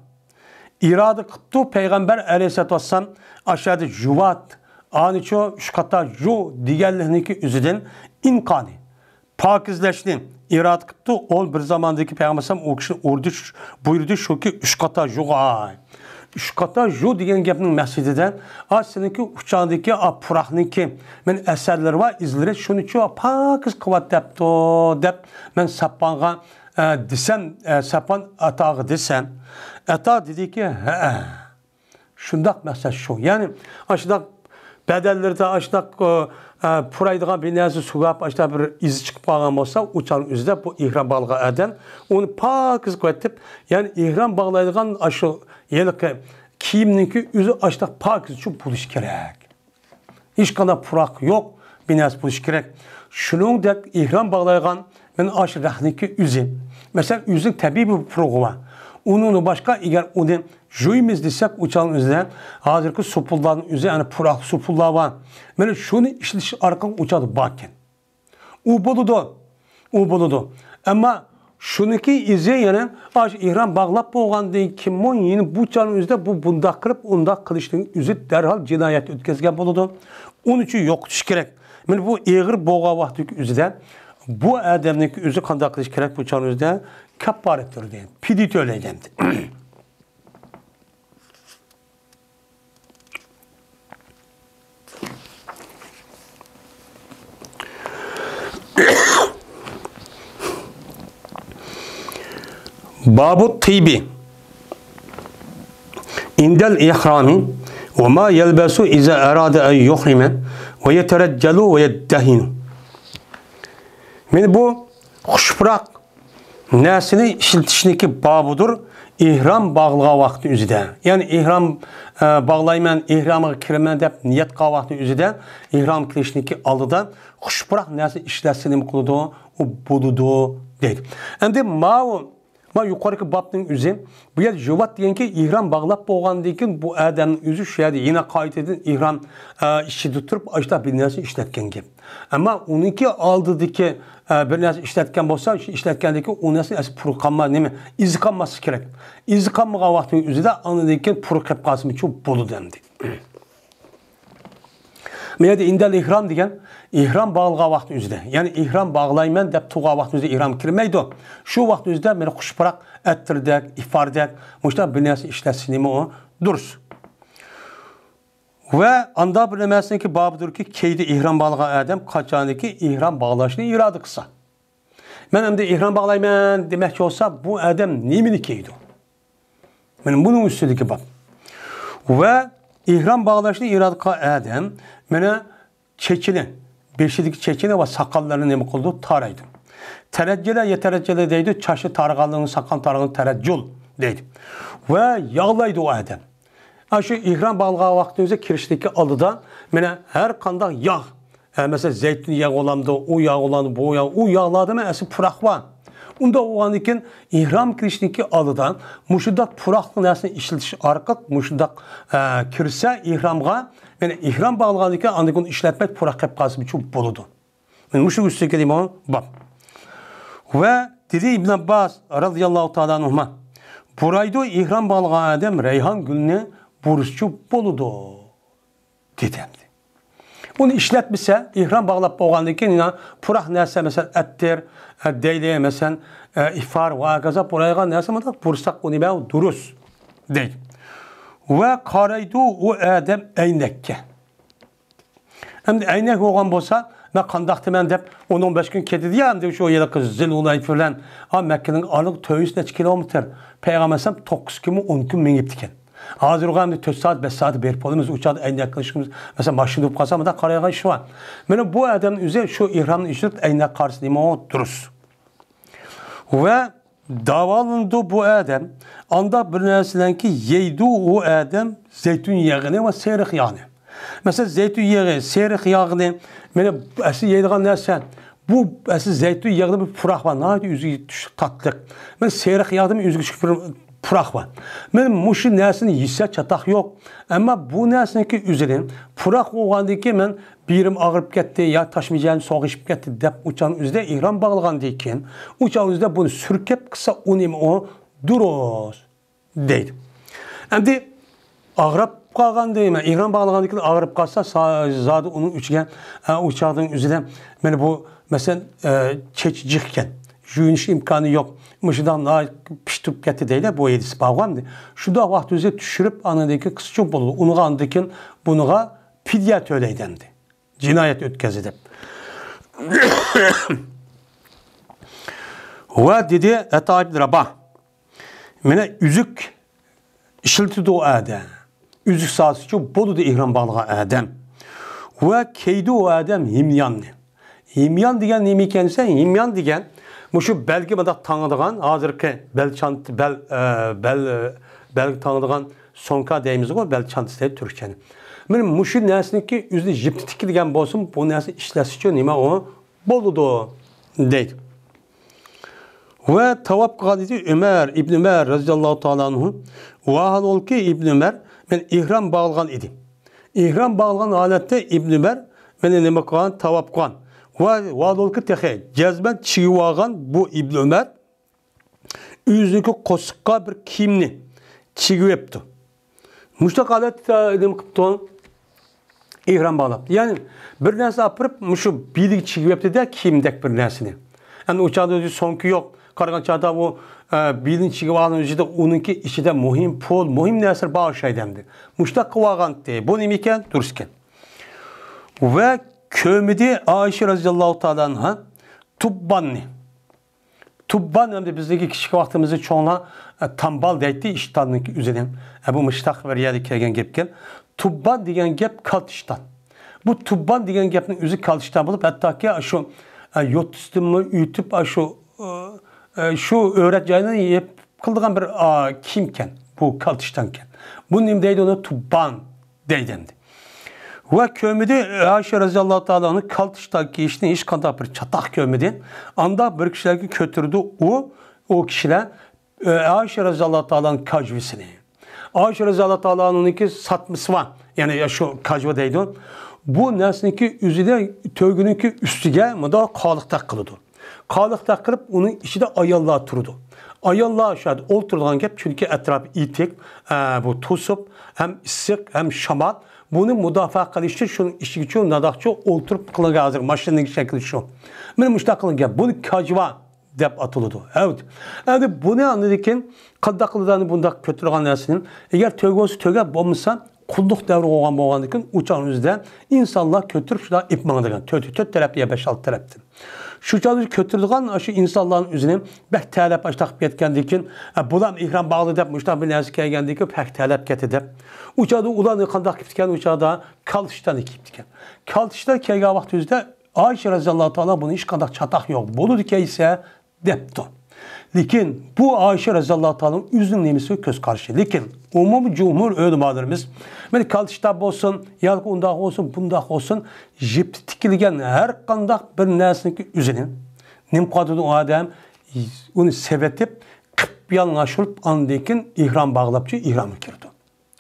İradı kıttı Peygamber Aleyhisselatü Vesselam aşağıda juvat aniço şu kata ju diğerlerinki üzüden inkani pakizleşti. İradı kıttı ol bir zamandaki Peygamber Aleyhisselam o kişi ordu buyurdu şu ki üç kata juğa. Üç kata ju degen gapning maqsadidan seninki uçağındaki purahniki men eserleri var izleri şunu çoğu pakiz kıvat depti dep men sappanğa desem sapan atağı desem ata dedi ki şundak mesaj şu yani aşıdak bedellerde aşıdak puraydığa bir nezi sugap aşıda bir izi çıkıp bağlam olsa uçağın üzerinde bu ihram bağlığa eden onu pakiz koyup yani ihram bağlaydıgan aşı yelik kiyimninki yüzü aşıda pakiz çok buluş gerek. Hiç kadar purak yok bir nezi buluş gerek. Şunun da ihram bağlaydıgan ben aşı rahninki yüzü. Mesela yüzün tabi bir purağı var. Onun başka eğer onu juyimiz desek uçağın üzerine hazırki sopulların üzerine yani purak sopullar var. Yani şunu işleş arkan uçağı bakın. O buludu. Ama şununki izi yani ihram bağlap boğan değil kimon yeni bu uçağın üzerinde bu bunda kırıp onda kılıçtığın üzeri derhal cinayet ötkezgen buludu. Onun için yok iş gerek. Yani bu eğir boğa vakti üzerinde bu adamdaki üzü kandak kılıç gerek bu uçağın üzerinde kapparettir diye. Pidit öyle dendi. Babu tibi indel ihrami ve ma yelbesu iza arada en yuhrime ve yetereccelu ve yeddehinu. Yani bu kuşpırak nesini işletişindeki babudur. İhram bağlığa vakti üzüde. Yani ihram bağlayman, ihramı kirmen dep niyet qa vakti üzüde. İhram kirişindeki alıdan kuşpırak nesini işletişini kuludu, o buludu deydi. Endi Ma yukarıki babның üzü bu yer jovat degan ki ihram bağlap bolgandan keyin bu adamның üzü şu yerda yine qaytadan ihram işçide turib açta bir narsa işletken gep. Ama onunki aldidiki bir narsa işletken bolsa, işletkendeki o narsa as puru qanma neme izi qanması kerak. İzi qanmagan vaqtning üzüde andan keyin puru qilib qasım çok bolu demdi. Meyde indel ihram degan ihram bağlagan vaqt üzde. Yani ihram bağlayman deb tuğan vaqt üzde ihram kirmeydi. Şu vaqt üzde meni xushparaq attirdak, ifardak, muşta bir narsa işletsin o durus. Ve anda bilemesin ki babıdır ki keydi ihram bağlagan adam kaçaniki ihram bağlaşını iradı kısa. Ben hem de ihram bağlayman demek ki olsa bu adam nemini keydi. Benim bunun üstündeki bab. Ve ihram bağlaşını iradı kısa adam bana çekini, beşideki çekini ve sakallarını nemi kıldı taraydı. Tereccele yetereccele deydi, çaşı tarıqalığını, sakal tarığını tereccül deydi. Ve yağlaydı o adam. Şu ihram bağlayan vaxtınızda kirişdeki alıda mənə hər qandaq yağ, mesela zeytin yağı olandı, o yağ olandı, bu yağ, o yağlarda mən əsi pıraq var. Onda o an iken ihram kirişdeki alıdan muşudaq pıraqlı nəsini işletiş arqaq, muşudaq kirsə ihramğa, yəni ihram bağlayan iken andık onu işletmək pıraq hep qasımı çok boludu. Yani muşuq üstü kedeyim onu, bak. Ve dedi İbn Abbas radıyallahu ta'ala anhuma, burayda ihram bağlayan adam reyhan gülünü buruşçu boludu dedemdi. Bunu işletmişse ihram bağlap boğandı ki pıraq nərsə mesela ettir, deyliye mesela ifar ve gaza buraya nərsə mesela buruşsak onu ben duruz deydi. Ve karaydı o adam eynekke. Hem de eynek olgan bolsa ben kandaktı ben dep 10-15 gün kedidi ya hem de şu yere kız zil olaydı falan. Ama Mekke'nin alık töyüs neç kilometre. Peygambersem 9 gün 10 gün mengiptiken. Hazır oğlan 4 saat 5 saat berip olumuz uçadı en yaklaşımız mesela maşın durup kalsam da karaya iş var. Yani bu adamın üzeri şu ihramın işlet en karşısında o duruz. Ve davalındı bu adam anda bir neslen ki yeydu o adam zeytun yağını ve seyrek yağını. Mesela zeytun yağı, seyrek yağını yani esi yediğin nersen bu esi zeytun yağını bir pıraq var. Neydi üzü tatlık. Ben seyrek yağını üzü küçük bir pıraq var. Benim muşu nəsini yiysə çataq yok. Ama bu nəsinki üzerine pıraq olğandı ki ben birim ağırıp getdi ya taşmayacağını soğuşup getdi dep uçağın üzerinde ihram bağlagan deyken uçağın üzerinde bunu sürkep kısa o duruz deydi. Şimdi ağırıp qalğan deyim. İhram bağlagan deyken ağırıp qalsa zadı onun üçgen uçağın üzerinde beni bu mesela çeçicikken juyuniş imkanı yok. Mışıdan daha piştip getti değil bu edisi bağlandı. Şu da vaxt üzere düşürüp anadaki kız çok bolu. Onu andıkin bunuğa fidyat öyleydendi. Cinayet ötkezidip. Ve dedi Eta'ib Rabah. Mene üzük işiltidi o adam. Üzük sahası çok bolu da ihram bağlayan adam. Ve keydi o adam himyandı. Himyan diyen nemi kendisi? Himyan diyen muşu belki madak tanıdığan hazırki bel çant bel tanıdığan sonka deyimiz o bel çantası deyip Türkçe'nin. Benim muşu nesniki yüzde jiptiki diyen bolsun bu nesni işlesici nime o boludu deydi. Ve tavap kadidi Ömer İbn Ömer radıyallahu ta'ala anhu vahal ol ki İbn Ömer ben ihram bağlagan idim. İhram bağlagan alette İbn Ömer beni nime kılan tavap kılan. Vadolki tehe cezben çiğvagan bu İbn Ömer yüzündeki kosukka bir kimni çiğvepti. Muştak alet edim kıpton ihram bağlaptı. Yani bir nesi apırıp muşu bilik çiğvepti de kimdek bir nesini. Yani uçağda sonki yok. Kargan çağda bu bilin çiğvagan üzerinde onunki içinde muhim pol, muhim nesir bağışaydemdi. Muştak kıvagan de bu nemiken dururken. Ve kömüde Ayşe radıyallahu ta'ala anha tubbanni. Tubban hem de bizdeki kişi vaktimizi çoğuna tambal deydi iştanın üzerine. Bu müştak ve riyadi kelgen gepken. Tubban diyen gep kaltıştan. Bu tubban diyen gepin üzü kaltıştan bulup hatta ki şu yot üstümü ütüp şu öğreteceğini yiyip kıldığın bir kimken bu kaltıştanken. Bu nimdeydi ona tubban deydendi. Ve kömüde Ayşe radıyallahu ta'ala onu kaltıştaki işini iş kadar bir çatak kömüden anda bir kişiler götürdü o kişiler Ayşe radhiyallahu ta'ala'nın kajvisini. Ayşe radhiyallahu ta'ala'nınki satması var. Yani şu kajva deydi. Bu nesninki üzüde tövgününki üstüge mıda kalıqta kılıdı. Kalıqta kılıp onun içinde ayallar turdu. Ayallar aşağıda oturduğun gep çünkü etraf itik, bu tusup hem ısık hem şamat. Bunu müdafaa kılışı şunun işi için nadakçı oturup kılığı hazır. Maşının şekli şu. Benim müştakılın gep. Bunu kajva dep atılıdı. Evet. Yani bunu anladıkken kaddaklıdan bunda kötülüğün nesinin eğer tövgüsü tövge olmasa kulluk devri olgan uçağın üzerinde insanlar kötülük şuna ipmanıdırgan. Töt terapiye 5-6 teraptır. Şu çalışı kötülüğün aşı insanların üzerine bek talep açtaq etkendikin bulan ihram bağlı dep müştak bir nəsi kelgendikin pek talep getidip uçağda ulan qandaq gitken uçağda kalıştan ikipdiken. Kalıştan kelgen vaxt üzerinde Ayşe radhiyallahu ta'ala bunu hiç qandaq çataq yok. Bolu dike ise depti. Lekin bu Ayşe radhiyallahu ta'ala'nın üzün nemisi köz karşı. Lekin umum cumhur ölümalarımız yani kalışta olsun, yalq undaq olsun, bundaq olsun jip tikilgen her qandaq bir nəsinki üzünün nim qadıdı o adam onu sevetip qıp yalınlaşılıp andekin ihram bağlapçı ihram kirdi.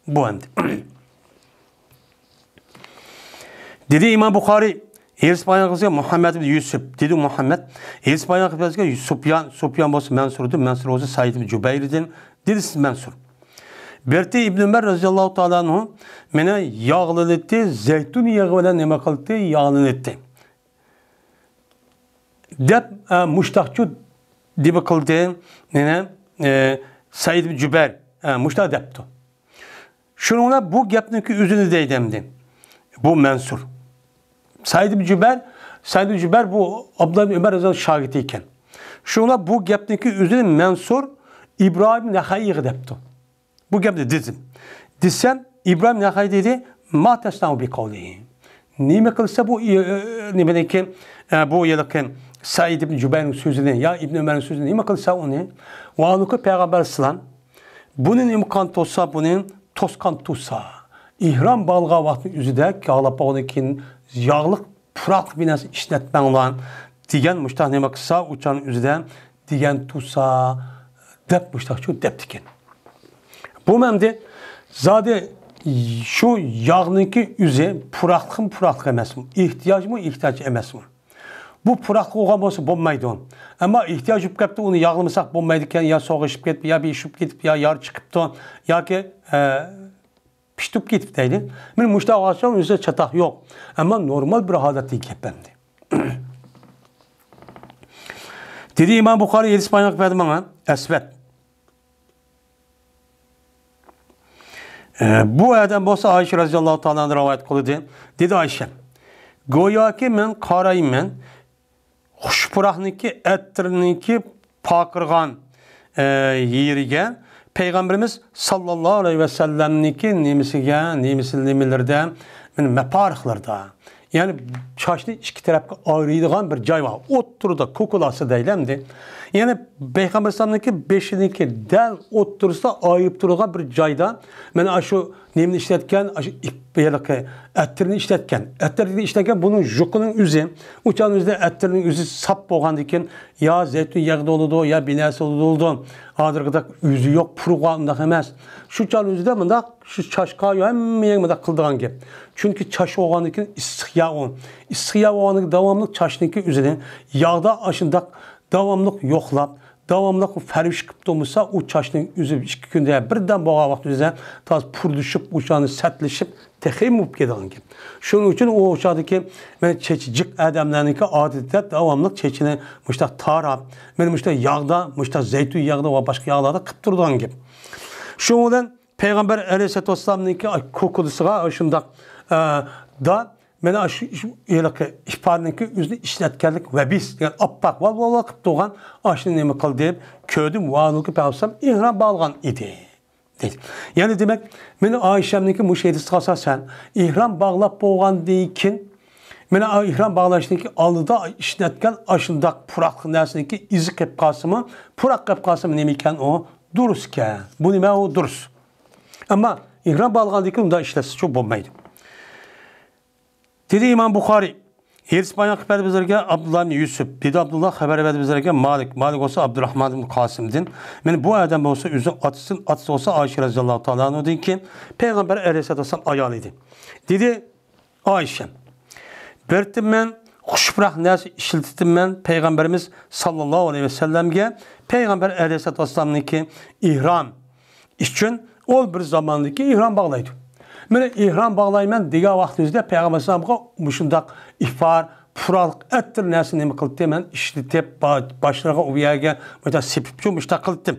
Bu endi. Dedi İmam Bukhari Eris bayanı Muhammed ibn Yusuf dedi Muhammed. Eris bayanı kızı Sufyan olsa Mansur'du. Mansur olsa Said ibn Cübeyr'din. Dedi siz Mansur. Berti İbn Ömer radhiyallahu ta'ala anhu mene yağlı etti. Zeytun yağı ile neme kıldı? Yağlı etti. Dep muştakçı dibi kıldı. Said ibn Cübeyr muştak depti. Şununla bu gepninki üzünü deydemdi. Bu Mansur. Said ibn Cübeyr bu Abdullah ibn Ömer radhiyallahu şagirtiyken. Şuna bu gepdeki üzerine Mansur İbrahim Nehay'ı depti. Bu gepde dedim. Desem İbrahim Nehay dedi ma tesnavu bi kavlihi. Nime kılsa bu nimedeki bu yılki Said ibn Cübeyr'in sözünü ya İbn Ömer'in sözünü nime kılsa onu ve alıkı peygamber sılan bunun imkan olsa bunun toskan tutsa ihram balğa vakti üzüde kağlapa onukin yağlık pırak binası işletmen olan digen müştah neme kısa uçanın üzüden digen tutsa dep müştah şu dep diken. Bu memde zade şu yağnınki üzü pırak emes mi? İhtiyaç emes mi? Bu pırak oğan olsa bulmaydı onu. Ama ihtiyaç yapıp kaptı onu yağlamasak bulmaydıkken ya soğuşup gidip ya bir işip gidip ya yar çıkıp ya ki piştip gidip deydi. Benim müştah ağaçların üzerinde çatak yok. Ama normal bir hadat değil kepemdi. Dedi İmam Bukhari 7 baynak verdi bana. Esvet. Bu adam olsa Ayşe radhiyallahu ta'ala'nın rivayet kılıdı. Dedi Ayşe. Goya ki men qarayım men. Xuşpuraqniki, ettirniki pakırgan yeriga Peygamberimiz sallallahu aleyhi ve sellem'niki nemisilerde meparıqlarda. Yani çaşlı iki tarafga ayrıydıgan bir cay var. Oturda kukulası deylemdi. Yani Peygamber sallam'niki beşiniki del otursa ayıp durgan bir cayda men şu nemini işletken ettirini işletken bunun jukunun üzü uçağın üzerinde ettirinin üzü sap boğandikin ya zeytun yağı oldu ya binası oldu. Adırgıda üzü yok puruğandak emez. Şu çağın üzü de mındak şu çaşkayı hem yeğmede kıldığan gibi. Çünkü çaşı oğandikin istiya on. İstiya oğandikin devamlık çaşındaki üzerinde yağda aşındak davamlıq yoxlab, davamlıq fərviş qıptımızsa o çaşının üzü 2 gündə birdən boğa vaxt üzrə taz purduşub, uçağını sətləşib, texim olub gedən gibi. Şunun üçün o uçaqdaki mən çeçicik ədəmlərinki adətdə davamlıq çeçini müştaq tarab, mən müştaq yağda, müştaq zeytun yağda və başqa yağlarda qıptırdan gibi. Şunun Peyğəmbər əleyhissalatu vesselam'nınki kokulusuna aşındaq da Mene şu ihbarınki üzünü işletkenlik ve biz yani appak val kıp doğan aşını nemi kıl deyip köydüm vanuki peygamberim ihram bağlayan idi. Yani demek mene Ayşem'ninki müşehidisi kasasen ihram bağlap boğan deyken mene ihram bağlaşındaki alıda işletken aşındak purak nesindeki izi kepkasımı purak kepkasımı nemiken o durusken bu neme o durus. Ama ihram bağlayan deyken onda işletsiz çok bulmaydı. Dedi İmam Bukhari İspaniyol xabar bizlarga Abdullah ibn Yusuf. Dedi Abdullah xabar berdi bizlarga Malik. Malik olsa Abdurrahman ibn Qasim'din. Men bu adam olsa özü atısı olsa Ayşe radhiyallahu ta'ala anhu'dun ki Peygamber aleyhissalatu vesselam ayol idi. Dedi Ayşe. Bertim men xushroq narsa ishlatdim men Peygamberimiz sallallohu alayhi vasallamga Peygamber aleyhissalatu vesselamniki ihram üçün ol bir zamandaki ihram bağlaydı. Mene ihram bağlayman degan vaqtimizda Peygamber sallamga mushundaq ifar, puralıq ettir narsa nima qildim men ishlatib boshlarga u yerga mana sepib mushtaq qildim.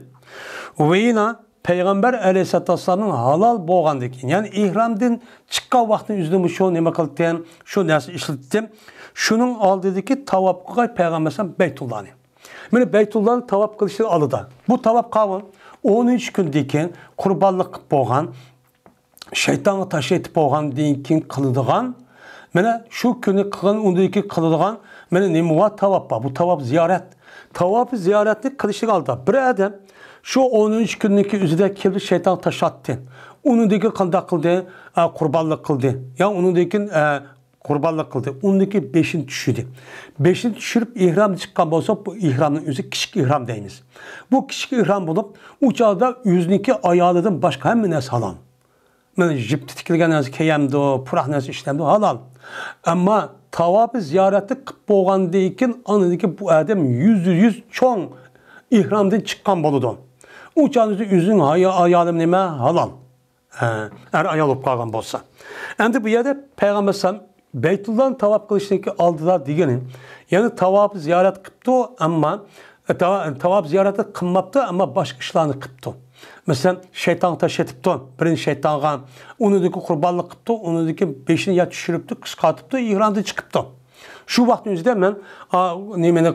Va yana Peygamber aleyhissalatu vesselamning halol bo'lgandan keyin, ya'ni ihramdan chiqqan vaqtning o'zida shu nima qildim, shu narsa ishlatdim. Shuning oldidagi tavafga Peygamber sallam Beytullahni. Mene Beytullahni tavaf qilishni oldida. Bu tavaf qavun 13 kundan keyin qurbonlik qilib bo'lgan, shaytonga tashlaytib bo'lgandan keyin qiladigan, mana shu kuni qilgan, undan keyin qiladigan, mana nima tavaf bor. Bu tavaf ziyorat. Tavaf ziyoratni qilishning oldida bir odam şu 13 günlük üzerinde kelip şeytan taşattı. Onundaki qanday qildi, qurbonlik qildi. Ya onundaki qurbonlik qildi. Onundaki 5'ini tushirdi. 5'ini tushirib ihram chiqqan bo'lsa, bu ihramning o'zi kichik ihram deymiz. Bu kichik ihram bo'lib, u chog'da o'ziniki ayolidan boshqa hamma narsa halol. Mana jipti tikilgan narsa kiyamdi, puroq narsa ishlamdi, halol. Ammo tavof ziyorati qilib bo'lgandan keyin onundaki bu odam 100% cho'ng ihramdan chiqqan bo'ladi. U çağınızda üzün ayalım nime halal. Eğer ayal olup kalgan bolsa. Endi bu yerde Peygamber sallam Beytullah'ın tavaf kılışındaki aldılar diyenin. Yani tavaf ziyaret kıptı ama tavaf ziyareti kılmaptı ama başka işlerini kıptı. Mesela şeytan taş etipti. Birinci şeytanğa onundaki kurbanlık kıptı. Onundaki 5'ini ya düşürüptü, kıskatıptı, ihramda çıkıptı. Şu vaktimizde ben nemeni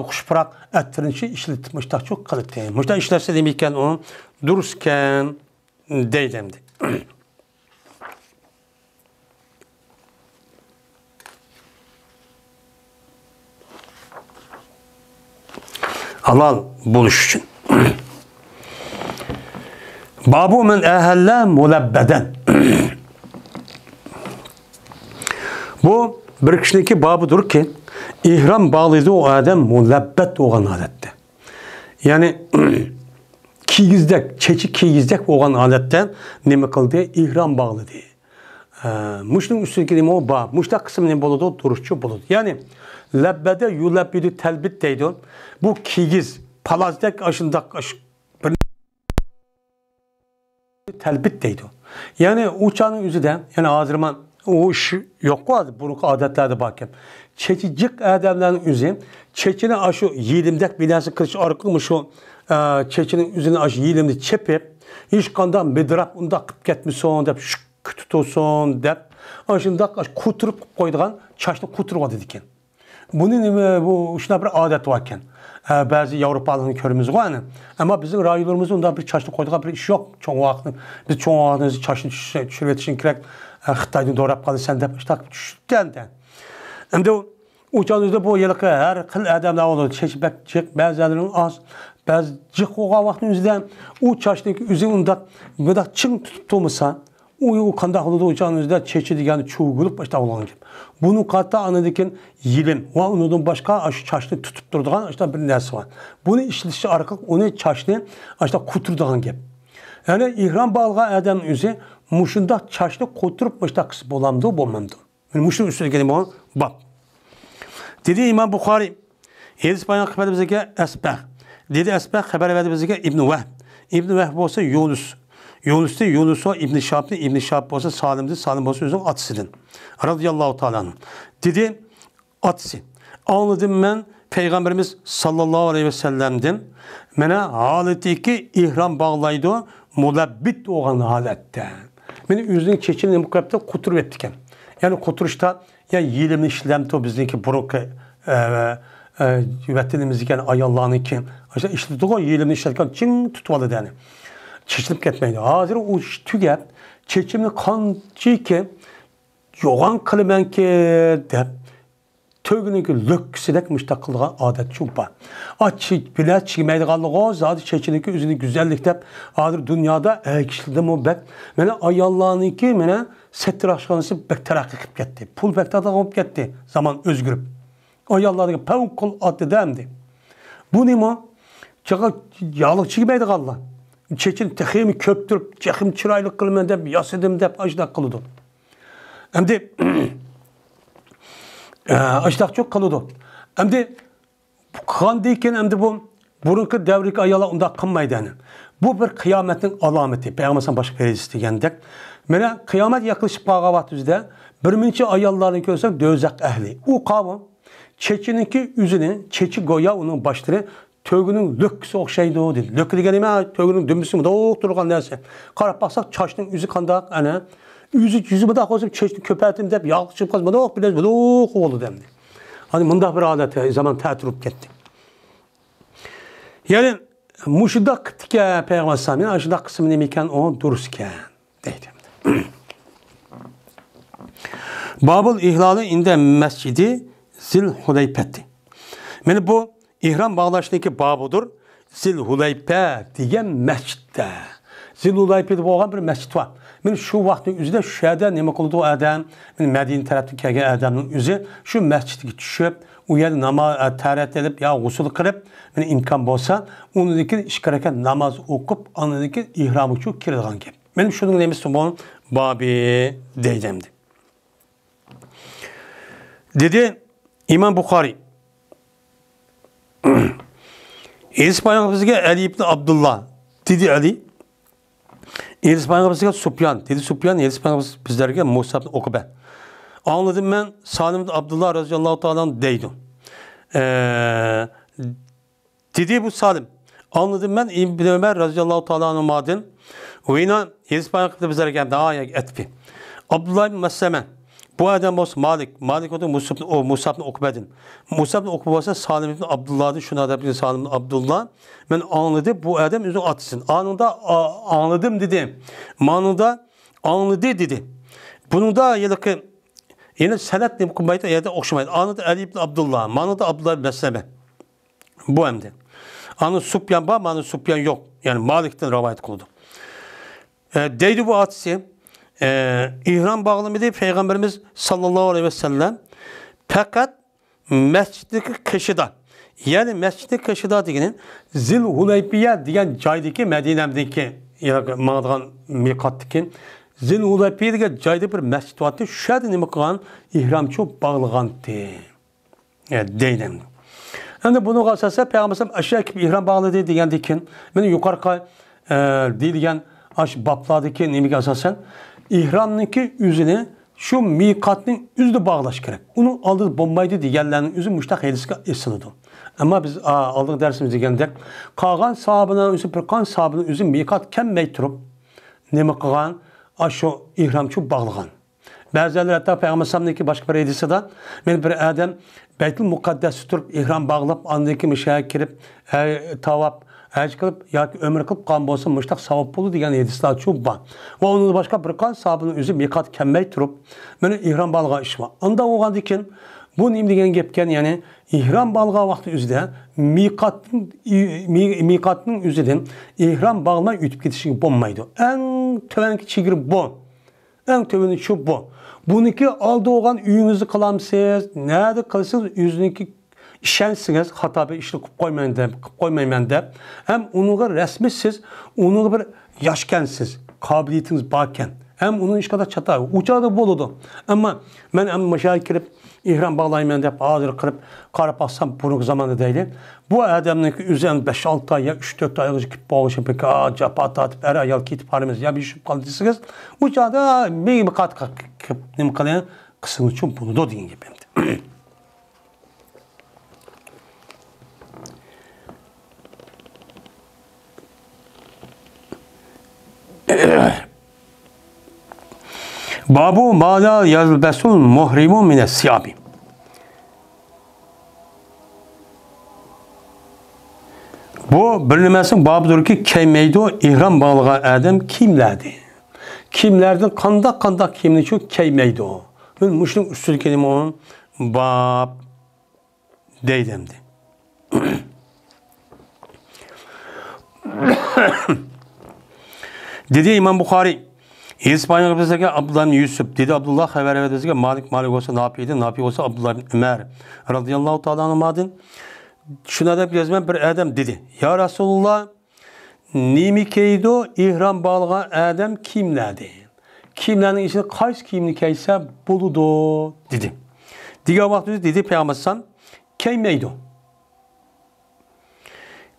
kuşpırak ettirince işletip müştak çok kalıptı. Müştak işlerse demeyken onun dururken deydemdi. Halal buluş için. Babu men ehelle mulebbeden. Bu bir kişiniki babıdır ki ihram bağlıydı o adam mulebbet olan adette. Yani kiyizdek, çeçi kiyizdek olan adetten neme kıldı? İhram bağlıdı. Muşnun üstündeki neme o bağ. Muşta kısım ne buludu? Duruşçu buludu. Yani lebbede yulebbüdü telbit deydi. Bu kiyiz, palazdek aşındak telbit deydi. Yani uçağın yüzüden, yani Azerman o iş yok vardı. Bunu adetlerde bakayım. Çeçicik adamların üzü, çeçinin aşı yiyelimdek binası kılıç arıklımış o çeçinin üzerine aşı yiyelimde çepip, hiç kandan medrap unda kıp ketmişsin deyip, şük tutuyorsun deyip, aşında kuturup koyduğun çaşını kuturup dedikken. Bunun bu şuna bir adet varken. Bazı Avrupalıların körümüz var. Ama bizim raylarımızda onda bir çaşını koyduğun bir iş yok. Çoğu vaxtın. Biz çoğu vaxtımızı çaşını düşürmek için gerek Xitaydan doğrap qaldı sən də iştaq düşdəndə. Hem de uçağınızda bu yılqı her kıl adamlar olur. Çeşbək bəzilərinin az, bəzi cıq oğa vaxtınızda o çaşdaki üzü onda böyle çın tutup tutmasa o kandaq oldu uçağınızda çeçi digəni çuğulup başta olan gibi. Bunun katta anıdakın yilim ve onun başka aşı çaşını tutup durduğun işte bir nəsi var. Bunu işlişi arqıq onu çaşını işte kuturduğun gibi. Yani ihram bağlığa adamın üzü muşunda çaşlı koturup muşta kısıp olamdı o bulmamdı. Yani muşun üstüne geldim o bak. Dedi İmam Bukhari. Hadis bayan haber bize Esbah. Dedi Esbah haber verdi bize İbn Vehb. İbn Vehb olsa Yunus. Yunus'ta Yunus o İbn Şahab'da İbn Şahab olsa Salim'de Salim olsa özün atsıdın. Radıyallahu ta'ala. Dedi atsı. Anladım ben Peygamberimiz sallallahu aleyhi ve sellem'den. Mena haletiki ihram bağlaydı. Mulebbit olan halette. Beni üzerine çeçinin mukabbette kuturup ettiken. Yani kuturuşta ya yiyelimini işlemdi o bizdeki buruk üvettiğimizden ayallağını ki işte işledik o yiyelimini işlerken çın tutmalı yani. Çeçilip gitmeydi. Hazır o tügep çeçimini kancı ki yoğan kılımen ki de Tögününki lökküsüdek müştakıllığa adet çok var. Aç bile çiğmeydiğallığı zaten çeçininki üzünü güzellik dep adır dünyada kişilerde muhabbet. Mene ayallarınki mene settir aşkanısı bek terakki kıp gitti. Pul bek tada kıp gitti zaman özgürüp. Ayallarınki pevkul adı demdi. Bu ne mi? Çaka yağlık çiğmeydiğallah. Çeçin tehimi köptürüp, çekim çıraylık kılmen dep, yasıdım dep, ajdak kılıdı. Hem de ajdak çok kılıdı. Hem de kan deyken hem de bu burunki devrik ayala onda kınmaydı yani. Bu bir kıyametin alameti. Peygamber'den başka perisi degendek. Mene kıyamet yaklaşıp bağavat üzde birinci ayallarını görsek dözek ehli. O kavim çeçininki üzünü, çeçi goya onun başları tögünün lökküsü okşaydı o dedi. Lökkü degenime tögünün dümbüsü mü de o durgan derse. Karap baksak çaşının yüzü kandak hani. Yüzü mi de koysun çeşitli köpərtim deyip yağlı çıkıp kazmadı. Oh bilez böyle oh oldu demdi. Hani bunda bir adet zaman tətirub getdi. Yani muşuda kıtke Peygamber Sami'nin aşıda kısmını miken o durusken deydi. Babıl ihlali inde mescidi Zil-Huleype'di. Yani bu ihram bağlaştaki babudur. Zil-Huleype diyen mescitte. Zil-Huleype'de boğan bir mescid var. Men şu vaktin üzüde şu yerden nima qildi o adam, men Medine tarafdan kelgan adamning o'zi shu masjidga tushib, u yerda namoz tarat edib, yo g'usl qilib, men imkon bo'lsa, uniki ish harakat namoz o'qib, anadagi ihrom uchun kiradigan gap. Men shuning nemasi bu babi deydimdi. Dedi İmam Buxoriy. İsmail bizga Ali ibn Abdullah dedi Ali. Elçi Sufyan, dedi Sufyan, Elçi bizlerge Musab Ukbe. Anladım ben Salim Abdullah radıyallahu ta'ala deydim. Dedi bu Salim. Anladım ben İbn Ömer radıyallahu ta'ala madem. O yine Elçi bizlerge daha etpi. Abdullah bin Mesleme. Bu adam olsa Malik o Musab Ukbe'din. Musab Ukbe olsa Salim ibn Abdullah'dı. Şuna da bir Salim ibn Abdullah. Ben anladım bu adam üzüm atsın. Anında anladım dedi. Manında anladı dedi. Bunun da yine senet ne kumaydı ya da okşamaydı. Anladı Ali ibn Abdullah. Manında Abdullah bin Mesleme. Bu hem de. Anı Supyan var, manı Supyan yok. Yani Malik'ten rivayet kıldı. Deydi bu atsın. İhram bağlamıydı Peygamberimiz sallallahu aleyhi ve sellem fakat mescid-i kışıda yani mescid-i kışıda degenin Zil-Huleybiye degen joydagi Medine'deki mağdan miqatdaki Zil-Huleybiye degen joyda bir mescid vardı. Şu yerda nima qilgan ihramchi bağlagandı. Deydim. Endi bunu qasasa Peygamberimiz aşağı ki ihram bağladı degendikin meni yuqorqi deyilgan aş bablardaki nima asasen İhramnınki üzüne şu miqatning üzünü bağlaş gerek. Onu aldığı bombaydı diyenlerin üzü müştak hedisine ısınıdı. Ama biz aldık dersimiz degende qağan sahabının üzü pirqan sahabının üzü miqat kemmey turup nima qilgan aşu ihramçı bağlagan. Bazıları hatta Peygamber sallallahu başka bir hadisi de men bir adam Beytul Mukaddes turup ihram bağlap andaki müşahiye kirip tavap haj qilib yoki umr qilib qolgan bo'lsa mushtaq savob bo'ladi degan hadislar çok bor. Va uni boshqa bir qan sahabning o'zi miqat kelmay turib, mana ihrom balg'a ish bor. Unda o'g'an ekan bu nima degan gapkan, ya'ni ihrom balg'a vaqti o'zida miqatning o'zidan ihrom bag'lamay o'tib ketishiga bo'lmaydi. Eng tuvanki chegara bu. Eng tuvani shu bu. Buniki oldi o'g'an uyingizni qilamsiz, nada qilsangiz o'ziniki İşensiniz, hatta bir işini koymayman deb, hem onunla resmissiz, onunla bir yaşkensiz, kabiliyetiniz barken, hem onun iş kadar çatar, uçağı da boludu. Ama ben hem maşaya girip, ihram bağlaymayman deb, ağzını kırıp, karıp bassam bunun zamanı değil. Bu adamın üzerine 5-6 ay, 3-4 ay gidip bağışıp, capa atıp, her ayal gidip harimiz, ya bir şey kaldıysanız, uçağı da bir kat ne kadar kısım için bunu da deyin gibi. Babu ma la yelbesul muhrimun mine siyabi. Bu bilinmesin babıdır ki keymeydi ihram bağlayan adam kimlerdi? Kimlerden kandak kiyimini çok keymeydi o. Ben müşrik üstül kelime onun bab deydimdi. Dedi İmam Bukhari, İspanya bizlerge Abdullah bin Yusuf, dedi Abdullah haber verdiğinizde Malik olsa ne yapıydı, ne yapıyor olsa Abdullah bin Ömer radıyallahu ta'ala anhumadın. Şuna da yazman bir adam dedi. Ya Resulullah, nimi keydo ihram bağlayan adam kimlerdi? Kimlerin içinde kaç kimlik keyse buludu dedi. Diğer vakti dedi Peygamber keymeydo.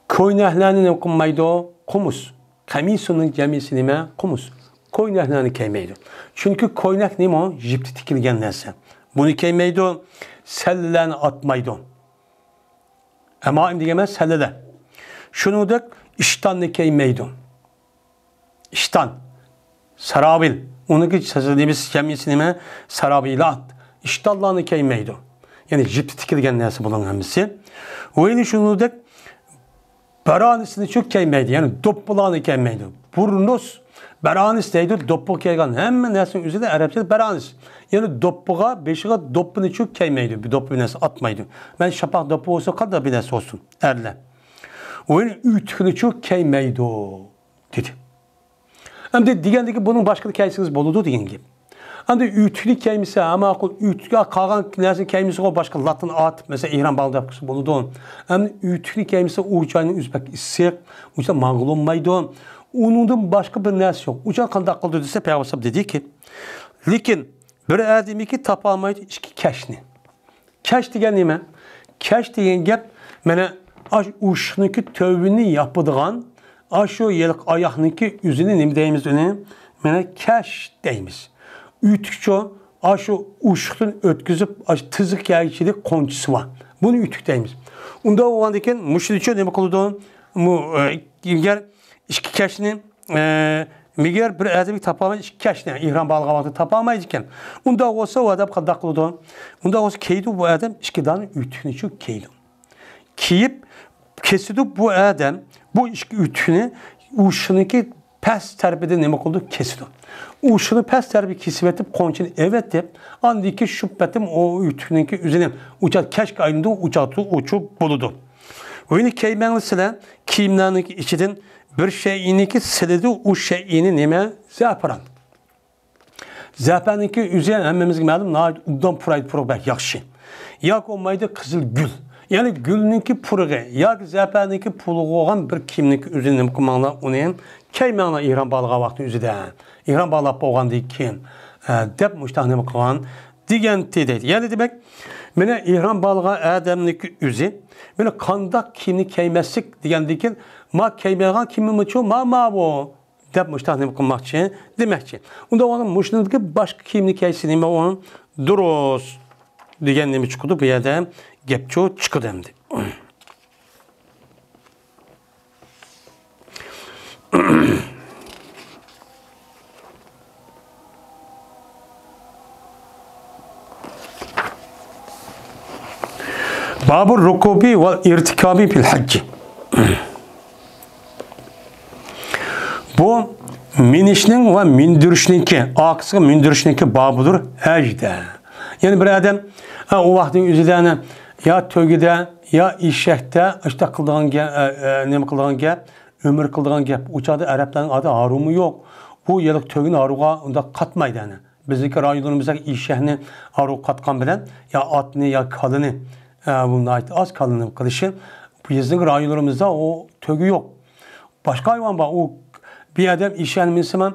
Koynahlarının okunmaydo kumus. Kamisunun cemisini mi kumus. Koynaklarını keymeydi. Çünkü koynak neyim o? Jipti tikilgen neyse. Bunu keymeydi. Sellelerini atmaydı. Ama im diyemez sellele. Şunu da iştanını keymeydi. İştan. Sarabil. Onun ki sözlediğimiz cemisini mi? Sarabilat. İştallarını keymeydi. Yani jipti tikilgen neyse bunun hemisi. Öyle şunu da beranisini çok keymeydi. Yani doppularını keymeydi. Burnus beranis deydi, doppu keygan. Hemen nesin üzerinde Arapçada beranis. Yani doppuğa, beşiğe doppunu çok keymeydi. Bir doppu nesi atmaydı. Ben şapak doppu olsa kadar bir nesi olsun. Erle. O yani ütünü çok keymeydi dedi. Hem de digendeki bunun başka bir keysiniz boludu diyen gibi. Hem de ütülü keymisi ama akıl ütüge kalan nesin keymisi o başka Latin at. Mesela İran balda yapısı boludu. Hem de ütülü keymisi uçağının üzbek isek, uçağın mağul olmaydı. Onun başka bir nesi yok. Uçan kandak kıldı dese Peygamber dedi ki, lakin bir ademi ki tapalmaydı iki keşni. Keş diyen neyme? Keş diyen gep, mene aş uşniki tövbini yapıdığan, aş o yelik ayakniki yüzünü neymi deyimiz önüne, mene keş deyimiz. Ütükçe aş o uşkun ötküzüp, aş tızık yayıcılık konçusu var. Bunu ütük deyimiz. Onda o andayken müşriçe neymi kıldı gel İki keşini miger bir adamı tapamayız iki keşini İhram balgavatı tapamayız iken onda olsa o adam kadar kılıdı. Onda olsa keydu bu adam işkidanın ütünü çok keydu. Kiyip kesidi bu adam bu işki ütünü uşununki pes terbiyede ne oldu kesidi. Uşunu pes terbiye kesip etip konçunu evet deyip andaki şüphetim o ütününki üzerine uçak keşk ayında uçaktı uçup buludu. Oyunu keymenlisine kiyimlerinin içinden bir şeyini ki siledi o şeyini neme zaferan. Zaferan ki üzerine hemmemizin malum nadan puraydı purabak yakşı. Yak olmaydı kızıl gül. Yani gülünün ki purğu. Yak zaferan ki puluğu olan bir kimlik üzerine kumanla onun keymenla İran balığa vakti üzerinde. İran balığa boğan değil kim. Dep müştahını kalan diyen dedi. Yani demek mene İran balığa adamlık üzü. Mene kandak kimlik keymesik diyen dikin ma keymeğen kimin mıço ma bu dep müştahını kılmak için demek ki. Onda onun müştahındaki başka kimlik keysini mi onun duros diyen nemi çıkıdı bir yerde gepço çıkıdı hem de. Babur rukubi ve irtikabi fil hacci. Bu minişnin ve mindirişninki, aksı mindirişninki babıdır ecde. Yani bir adam o vaktin üzerine ya tövgide ya işekte işte kıldığın ne kıldığın gep, ömür kıldığın gep. Uçağı Arapların adı arumu yok. Bu yıllık tövgün aruğa onda katmaydı yani. Bizdeki rayonlarımızda işehni aru katkan bilen ya atını ya kalını bunun ait az kalını kılışı. Bizim rayonlarımızda o tövgü yok. Başka hayvan var. O bir adam işlenmişsem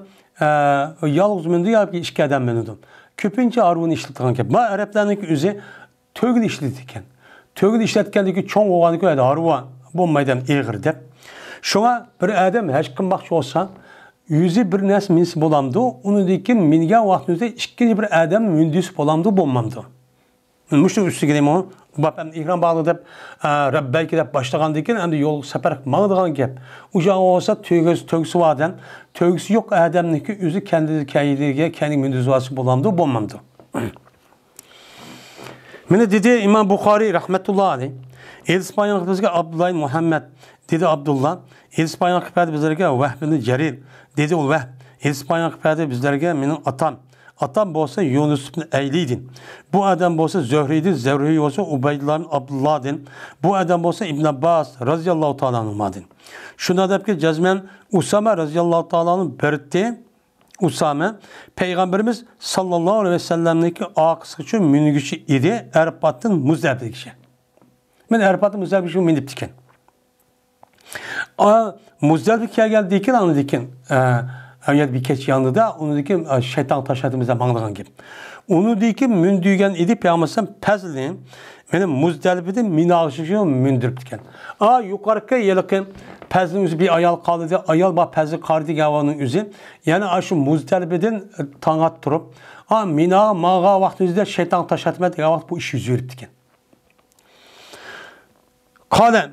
yalnız mündü ya ki işki adam mündü. Köpünce arvunu işletken ki. Ma Araplarındaki üzü tövgün işletirken. Tövgün işletkendeki çoğun oğlanı koydu. Arva bombaydan iğir de. Şuna bir adam hiç kim bakşı olsa yüzü bir nes minsi bolamdı. Onu dikin mingen vaktinizde işkinci bir adam mündüsü bolamdı bombamdı. Müştü üstü gideyim onu. Ben İhram bağladıp Rabbeyki de başlagandayken hem de yol sefer mağdıgan gep. Ucağı olsa tövgüsü vardan, tövgüsü yok adamniki üzü kendi mündüzvası bulamdı, bulmamdı. Mene dedi İmam Bukhari rahmetullahi aleyh. İspanyol kıpazıga Abdullah Muhammed dedi Abdullah. İspanyol kıpazıga bizlerge Vehb bin Cerir dedi o Vehb. İspanyol kıpazıga bizlerge benim atam Atam bolsa Yunus ibn Eyli'din. Bu adam bolsa Zöhri'din. Zöhri olsa Ubeydullah ibn Abdullah'din. Bu adam bolsa İbn Abbas radıyallahu ta'ala anhumadin. Şuna da ki cezmen Usame radıyallahu ta'ala anhu bertti. Usame Peygamberimiz sallallahu aleyhi ve sellem'deki akısı için münigüşü idi. Erpat'ın Muzdalife'deki kişi. Ben Erpat'ın Muzdalife'deki minip diken. Muzdalife'ye geldi dikin anı dikin. Eğer bir keç yandı da onu dikin şeytan taşadığımızda mağlagan gibi. Onu dikin mündüygen idi Peygamber'den pezliyim. Benim Muzdalife'de minağışışı mündürüp diken. Yukarıki yılıkın pezlin yüzü bir ayal kaldı diye ayal bak pezli kardı gavanın yüzü. Yani şu Muzdalife'den tangat durup mina mağa vakti yüzde şeytan taşatmadı gavat bu işi yüzürüp diken. Kale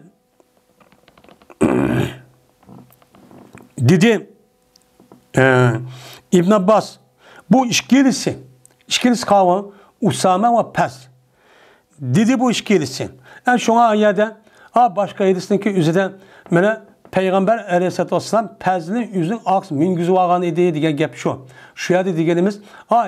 dedi İbn Abbas bu işkilisi kavga Usame ve Pez dedi bu işkilisi. Yani şuna ayada başka yedisindeki üzerinde mene Peygamber aleyhissalatü vesselam Pez'nin yüzünün aks mingüzü vagan ideyi diye gep şu. Şuya dediğimiz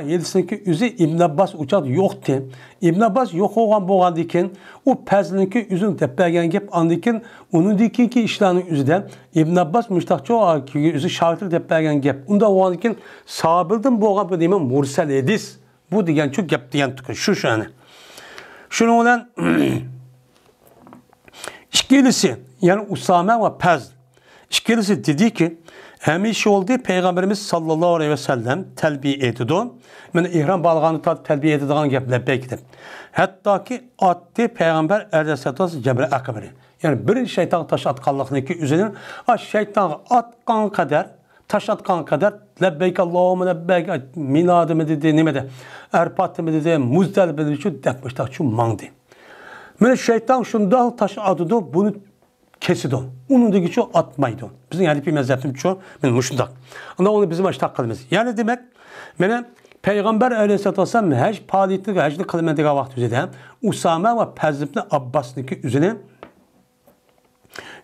yedisindeki yüzü İbn Abbas uçak yoktu. İbn Abbas yok olan boğan diken o Pez'ninki yüzün tepegen gep andikin onun dikinki işlerinin yüzünden İbn Abbas müştakçı o yüzü şartlı tepegen gep. Onda o andikin sahabildim boğan bu demin mursel edis. Bu diyen çok gep diyen tıkın şu yani. Şunu olan işkilisi yani Usame ve Pez işkilisi dedi ki hemiş oldu Peygamberimiz sallallahu aleyhi ve sellem telbiye ediyordu. Yani ihram balığını telbiye ediyordu gepler bekledim. Hatta ki attı Peygamber aleyhissalatü vesselam Cebre Akaberi. Yani bir şeytan taş atkanlıkındaki üzerine şeytan atkan kadar taş atkan kadar lebbeyk Allahümme lebbeyk minadı mı dedi nime de erpat mı dedi Muzdalife'de dedi şu depmiştak şu mangdı. Yani şeytan şunda taş atıdı bunu kesido. Onun da gücü atmaydı. Bizim yani bir mezhebimiz çok benim muşundak. Ama onu bizim açtık kılımız. Yani demek benim Peygamber aleyhissalatü vesselam hec paditlik ve heclik kılımendeki vakti üzerinde Usame ve Pezib'le Abbas'daki üzerine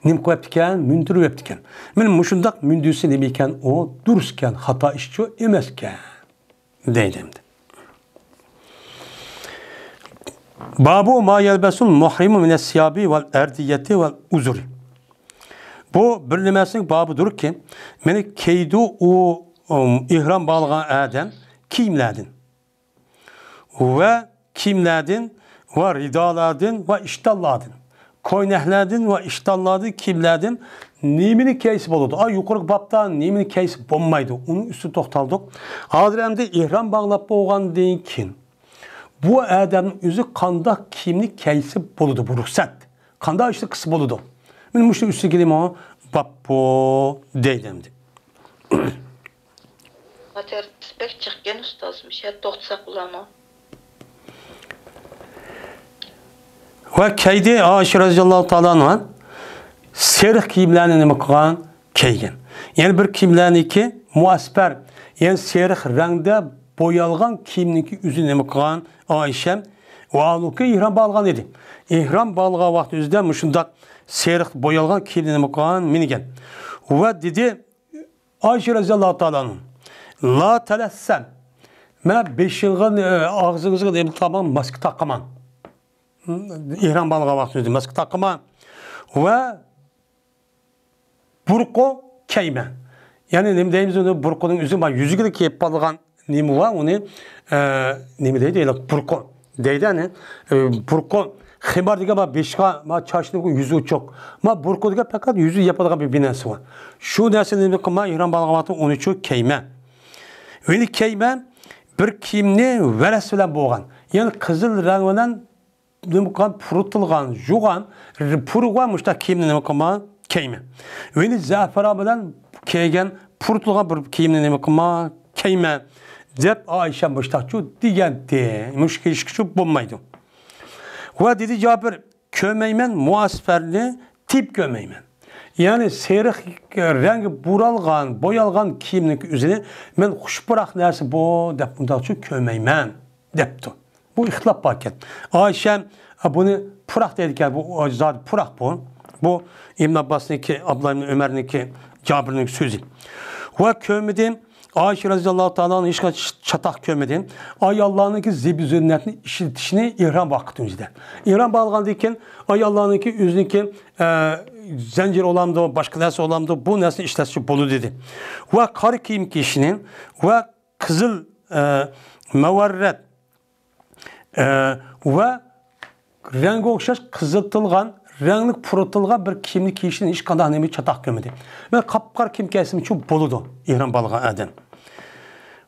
nim koyaptiken, mündürü yaptiken. Benim muşundak mündüsü nemiyken o durusken, hata işçi emezken deydimdi. Babu ma yelbesul muhrimu mine siyabi vel erdiyeti vel uzuri. Bu birlemesinin babıdır ki beni keydu o ihram bağlayan adam kimledin ve kimledin ve ridaladin ve iştalladin koynehledin ve iştalladin kimledin nimini keysi boludu. Yukarı babda nimini keysi bommaydı. Onun üstü toxtaldık. Hazıremde ihram bağlap boğan deyin kim? Bu adamın yüzü kanda kimlik keysi boludu bu ruhsat. Kanda işte kısı boludu. Benim işte üstü geleyim o babbo deydimdi. Mater pek çıkken ustazmış. Ya toxtsak ulama. Ve keydi Ayşe radıyallahu ta'ala anha serih kiyimlerini nime kılan keygen. Yani bir kiyimlerini ki muasper yani serih rengde boyalgan kiyimniki yüzü nime kılan Ayşe ve aluki ihram balgan idi. İhram balga vakti yüzde müşündak serih boyalgan kiyimini nime kılan minigen. Ve dedi Ayşe radıyallahu ta'ala anha la telessem men 5 yılgın ağzınızı deyip tamam maske takkaman. İhram balga vakti yüzde maske takkaman. Ve burko keyme. Yani ne deyimiz onu burkonun yüzü var. Yüzü gibi kiyip balgan nemi var onu nemi deydi burko. Deydi hani burko Ximar diye ama beşka ma çarşının yüzü çok. Ma burko diye fakat yüzü yapılan bir binası var. Şu nesnenin kuma İran balgamatı onu çok keyme. Öyle keyme bir kimni veres bilen boğan. Yani kızıl renginden demukan purutulgan, jugan, puruganmış da kimni demukama keyme. Öyle zafera bilen keygen purutulgan bir kimni demukama keyme. Dep Ayşe müştakçu digenti. Müşkişkişu bulmaydı. Ve dedi Cabir kömeymen muasferli tip kömeymen. Yani serih rengi buralgan, boyalgan kiyimlik üzerine men huşburak nersi bu dep müştakçu kömeymen depti. Bu ihtilaf paket. Ayşe bunu purak dedikken bu zaten purak bu. Bu İbn Abbas'ınki, Abdullah İbn Ömer'inki, Cabir'in sözü. Ve kömedi Ayşe radıyallahu ta'ala'nın hiç çatak görmedi. Ay Allah'ınki zebi zünnetini işitişini ihram vakitinde. İhram bağlanırken ay Allah'ınki üzünki zincir olamdı, başka neresi olamdı, bu neresi işletici bolu dedi. Ve kar kiyim kişinin ve kızıl mevarret ve rengi okşaş kızıltılgan, renglik purutulgan bir kiyimli kişinin hiç kadar nemi çatak görmedi. Ve kapkar kiyim kesimi çok boludu ihram bağlanan adam.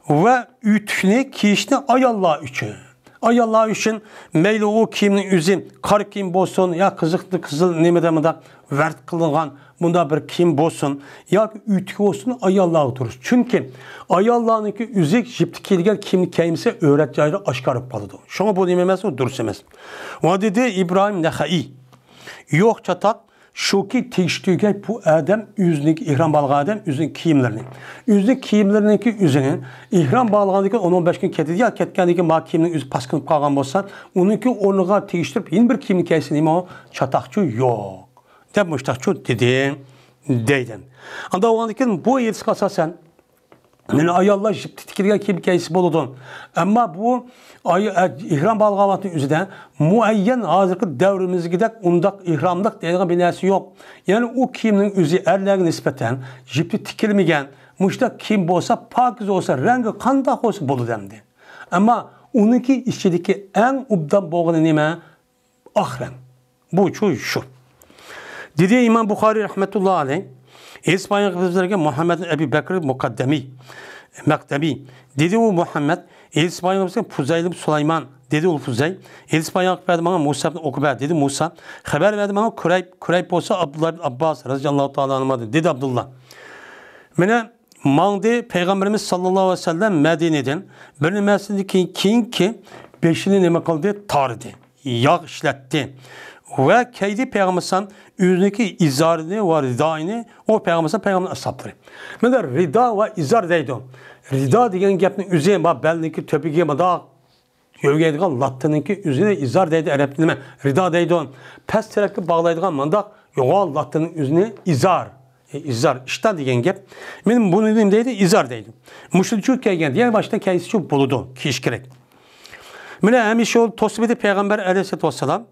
Ve ütüne kişinin ay Allah için. Ay Allah için meyli o kimin üzüm kar kim bolsun ya kızıklı kızıl nemede da vert kılıngan bunda bir kim bolsun ya ütü olsun ay Allah oturur. Çünkü ay Allah'ınki üzük jipti kelgen kimlik keyimse öğreticileri aşkarıp balıdı. Şuna bu dememez o durus emez. O dedi İbrahim Nehai. Yok çatak şu ki teştüge bu adam üzünük ihram bağlayan adam üzün kiyimlerini. Üzün kiyimlerinki üzünün ihram bağlayandıkı 10-15 gün ketidi ya ketkendeki mahkeminin üzü paskınıp kalgan bolsa onunki onuğa teştirip yeni bir kiyimlik kesin ama o çatakçı yok. Dep müştakçı dedi deyden. Anda o andaki bu yetisi kasasen yani ayallah tikilgen kiyimlik keyisi boludun. Ama bu ihram bağlamanın üzerinde muayyen hazırki devrimiz gidek undak ihramdak dediğin bir nesi yok. Yani o kiyiminin üzeri erlerine nispeten jipti tikilmegen müştak kim olsa pakiz olsa rengi kandak olsa bolu demdi. Ama onunki içindeki en ubdan boğanı neme? Ahrem. Bu şu. Dedi İmam Bukhari rahmetullahi aleyh İsmail Kıbrıs'taki Muhammed Ebu Bekir Mektebi. Dedi o Muhammed İsmail Kıbrıs'taki Fuzayl Süleyman. Dedi o Fuzayl. İsmail Kıbrıs'taki bana Musa Okube. Dedi Musa. Haber verdi bana Kureyb olsa Abdullah Abbas radıyallahu ta'ala anımadı. Dedi Abdullah. Mene mağdi Peygamberimiz sallallahu aleyhi ve sellem Medine'den bir mescideki ki beşini neme kıldı? Tardı. Yağ işletti. Ve keydi Peygamber'in üzerindeki izarını ve ridayını o Peygamber'in ashabları. Mene rida ve izar deydi. Rida degen gapning üzeri ma belniki töpüge ma da yövgeydigan lattınınki üzerine izar deydi Arap dilime. Rida deydi. Pes tarafı bağlaydigan mandak yoğal lattının üzerine izar. İzar işte degen gap. Benim bunu dedim deydi izar deydi. Müşrikçük kelgen diye başta kendisi çok buludu kiş gerek. Mene hemiş ol tosbeti Peygamber aleyhissalatu vesselam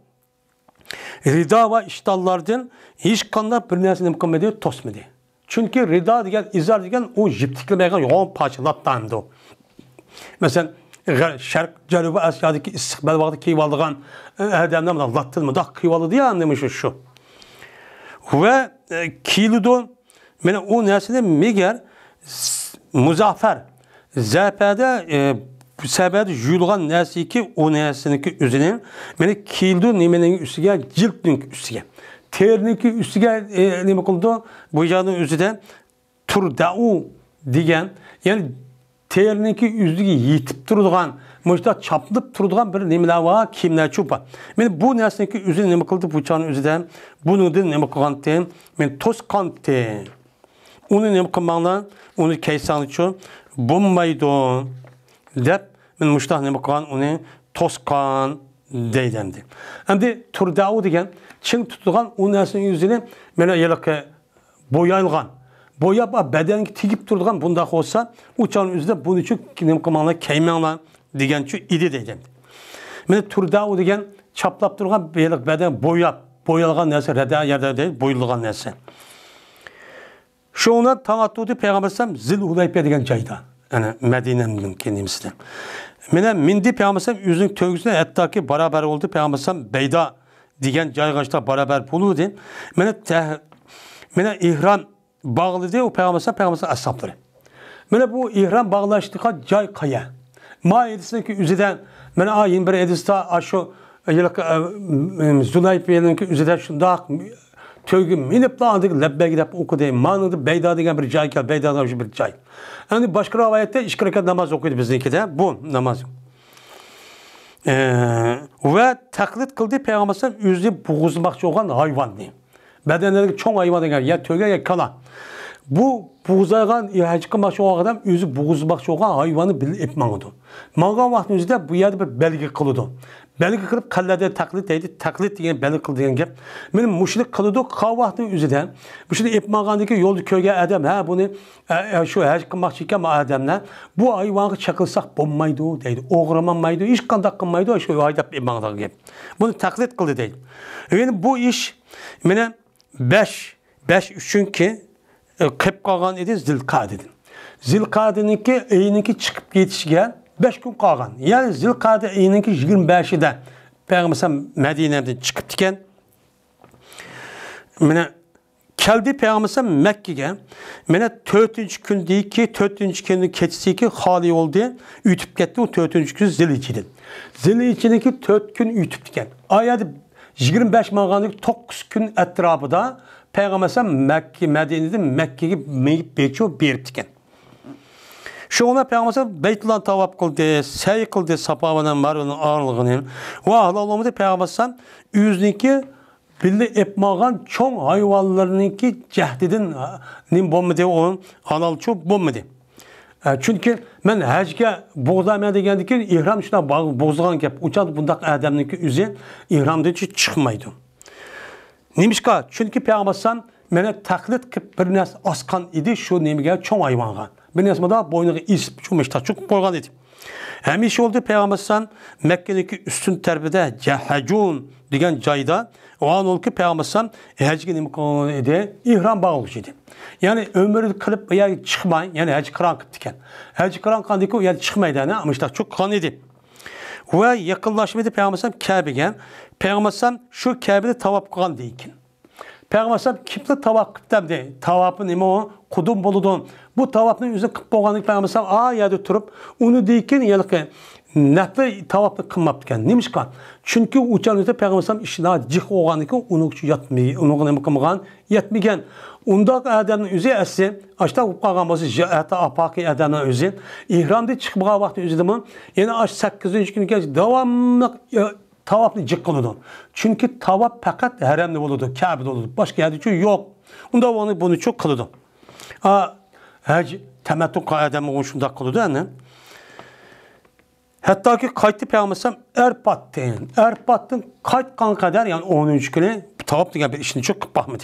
rida ve iştallardan hiç kanda bir nesine mükemmel tosmedi. Çünkü rida degen izar degen o jiptikli beyan yoğun parçalattandı. Mesela Şark Cenubi Asya'daki istikbal vakti kıyvaldıgan adamdan lattın mı da kıyvalı diye anlamış şu. Ve kiludu mene o nesine miger muzaffer zepede sebede juyulgan nesi ki o nesiniki üzerine mene kiludu nimenin üstüge ciltnin üstüge terniki üstüge nime kıldı bu canın üzerinde turdau diyen yani terniki üstüge yitip durduğun müşta çaplıp durduğun bir nimeler var kimler çupa. Men bu nesneki üzerine nime kıldı bu canın üzerinde bunun da nime kıldı men toz kante onu nime kılmanla onu kaysanlı çu bombaydı dep men müşta nime kılan onu toskan deydemdi. Hem de turdau degen çın tutulan o nesnenin yüzüne mene yelake boyayılgan. Boyap bedeni tigip durduğun bunda olsa uçağın üzerinde bunu çok kim kımanla keymenla degen şu idi dedim. Mene turdau degen çaplap durğan beden boyalgan nerse reda yerde değil boyulgan nerse. Şuna tavattudu Peygambersem Zilhulayfe degen cayda. Yani Medine'nin kendimizde. Mene mindi Peygambersem yüzün tövgüsüne hatta ki beraber oldu Peygambersem Beyda degen caygaçta beraber bulundu. Mene ihram bağlı diye o Peygamber'in ashabları. Mene bu ihram bağlaştığa cay kaya. Ma edisindeki üzerden mene ayin bir edista aşu Zülayfe'ninki üzerden şunda tövgü minip dağındık lebbe gidip okudu. Manıdı Beyda degen bir cay gel. Beyda'dan bir cay. Yani başka rivayette 2 rekat namaz okudu bizimki de. Bu namaz. Ve taklit kıldı Peygamber'in yüzü boğuzmakçı olan hayvan diye. Bedenlerdeki çoğun hayvan degen ya tövge ya kala. Bu buğzaygan ihacıkılmakçı olan adam özü buğuzmakçı olan hayvanı bilip etmağıdı. Mağan vaxtın özüde bu yerde bir belge kılıdı. belki kılıp kallada taklit deydi. Taklit diye belki kıl diyen gap. Benim muşluk kılıdı kavvahtın üzerinde. Bu şimdi epmağandaki yolda köyge adam ha bunu şu her kılmak çeken adamlar bu hayvanı çakılsak bombaydı deydi. Oğramanmaydı. Hiç kandak kılmaydı. Şu haydap epmağandaki gap. Bunu taklit kıldı deydi. Yani bu iş mene 5 çünkü kep kalgan idi Zilkade'din. Zilkade'ninki eyininki çıkıp yetişken 5 gün kalgan. Yani Zilkade eyininki 25'de Peygamber Medine'den çıkıp diken mene keldi Peygamber Mekke'ye mene 4. gün değil ki 4. günün keçisi ki hali oldu. Ütüp gitti o 4. gün Zilhicce'den. Zilhicce'deki 4 gün ütüp diken. Ayette 25 mağanlık 9 gün etrafında Peygamber Mekke Medine'den Mekke'ye meyip bekço berip diken. Şu ona Peygamber Beytullah'ı tavaf kıldı, səy kıldı Safa ve Marve'nin ağırlığını. Ve Allah'ımda Peygamber yüzdeki bildi etmağan çoğun hayvanlarınki cehdidin bombadı onun halal çok bombadı. Çünkü ben həcge boğdamaya degendik ki ihram şuna bozduğun gap. Uçadı bundak adamınki üzü ihramda çıkmaydı. Nimişka? Çünkü Peygamber mene taklit kıp bir nes askan idi şu nemiga çoğun hayvangan. Bir nesmada boynuğu isp çumışta çok koygan idi. Hem iş oldu Peygamber Mekke'deki üstün terbide Cehacun degen cayda o an oldu ki Peygamber həcge nemiga idi ihram bağlışı idi. Yani ömrü kılıp ya çıkmayın yani həcge kıran kıp diken. Həcge kıran kandık o ya çıkmaydı yani ama işte çok kan idi. Ve yakınlaşmadı Peygamber Kabe'ye. Peygamber şu Kabe'de tavaf kılan deyikin. Peygamber kimse tavaf kıptam de. Tavafın ime o kudum boludun. Bu tavafın yüzüne kıp boğanlık Peygamber a yerde turup onu deyikin yalık nefre tavafı kılmaptıken. Neymiş kan? Çünkü uçan yüzde Peygamber işi daha cih oğanlık onu yatmıyor. Onu ne kılmagan yetmegen. Undaq adamın üzü əsi, aşta qağaması jəhətə apaqı adamın üzü, ihramda çıxmağa vaxtı üzüdümün, yəni aş 8-ci gün gəl, davamlı tavafını cıqqılıdır. Çünkü tavaf fəqət hərəmdə olurdu, Kəbədə olurdu. Başqa yerdə ki, yox. Onda onu bunu çox qılıdı. Həc təməttü adamın onu şunda qılıdı, yəni. Hatta ki kayıtlı Peygamber Erpat'ın kayıtkan kadar yani 10. günü tavaf diye bir işini çok bakmadı.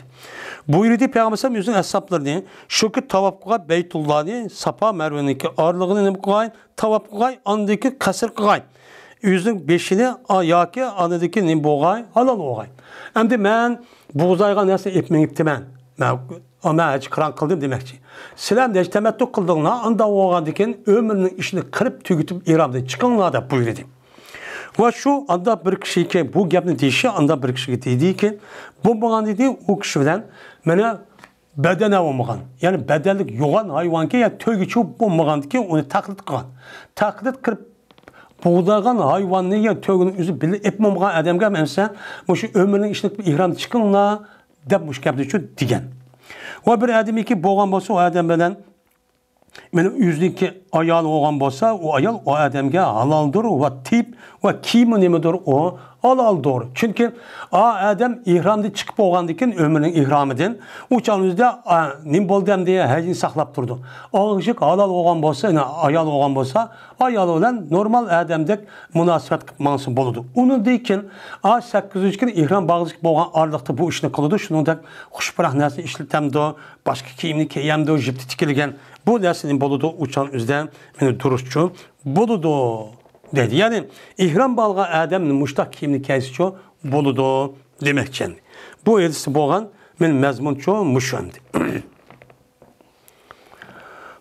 Buyurdu Peygamber yüzün hesaplarını şu ki tavaf kılay Beytullah'ı Safa Merve'ninki ağırlığını kılay tavaf kılay andaki kasır kılay. Yüzün 5'ini ya ki andaki ne boğay halal oğay. Hem de ben buğzayga nasıl etmeyip ben. Ama hiç kıran kıldım demekçi. Silam de temettü kıldığına anda oğan diken ömrünün işini kırıp tükütüp İran'da çıkanlar da buyurdu. Ve şu anda bir kişi ki bu gapni deyişi anda bir kişi dedi ki bu bağın dedi o kişiden bana bedene olmagan. Yani bedellik yoğan hayvan ki ya tövgü çok olmagan ki onu taklit kılan. Taklit kırıp buğdaygan hayvanını ya tövgünün yüzü bile etmemagan adam gelmemse bu şu ömrünün işini İran'da çıkanlar da bu gapni çok digen. O bir adam ki boğan olsa o adam bilen benim yüzdeki ayal oğan olsa o ayal o adamga halaldır ve tip ve kimi nemidir o halaldır. Çünkü adam ihramda çıkıp oğandikin ömrünün ihramıdın. Uçan yüzde nim boldum diye hecini saklap durdu. Ağışık halal oğan olsa yani ayal oğan olsa ayal olan normal adamdaki münasebet kıpmansın boludu. Onu deyken 8. gün ihram bağlılık boğan ağırlıkta bu işini kılıdı. Şunu da hoşbırak nasıl işletemdi başka kiyimli kiyemdi o jipti tikilgen. Bu dersinin boludu uçan üzden beni duruşçu boludu dedi. Yani ihram balga adamın muştak kimlik kaysiço boludu demekçen. Bu edisi boğan benim mezmunço muşamdi.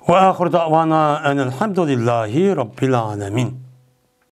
Ve ahir davana enelhamdülillahi rabbil alemin.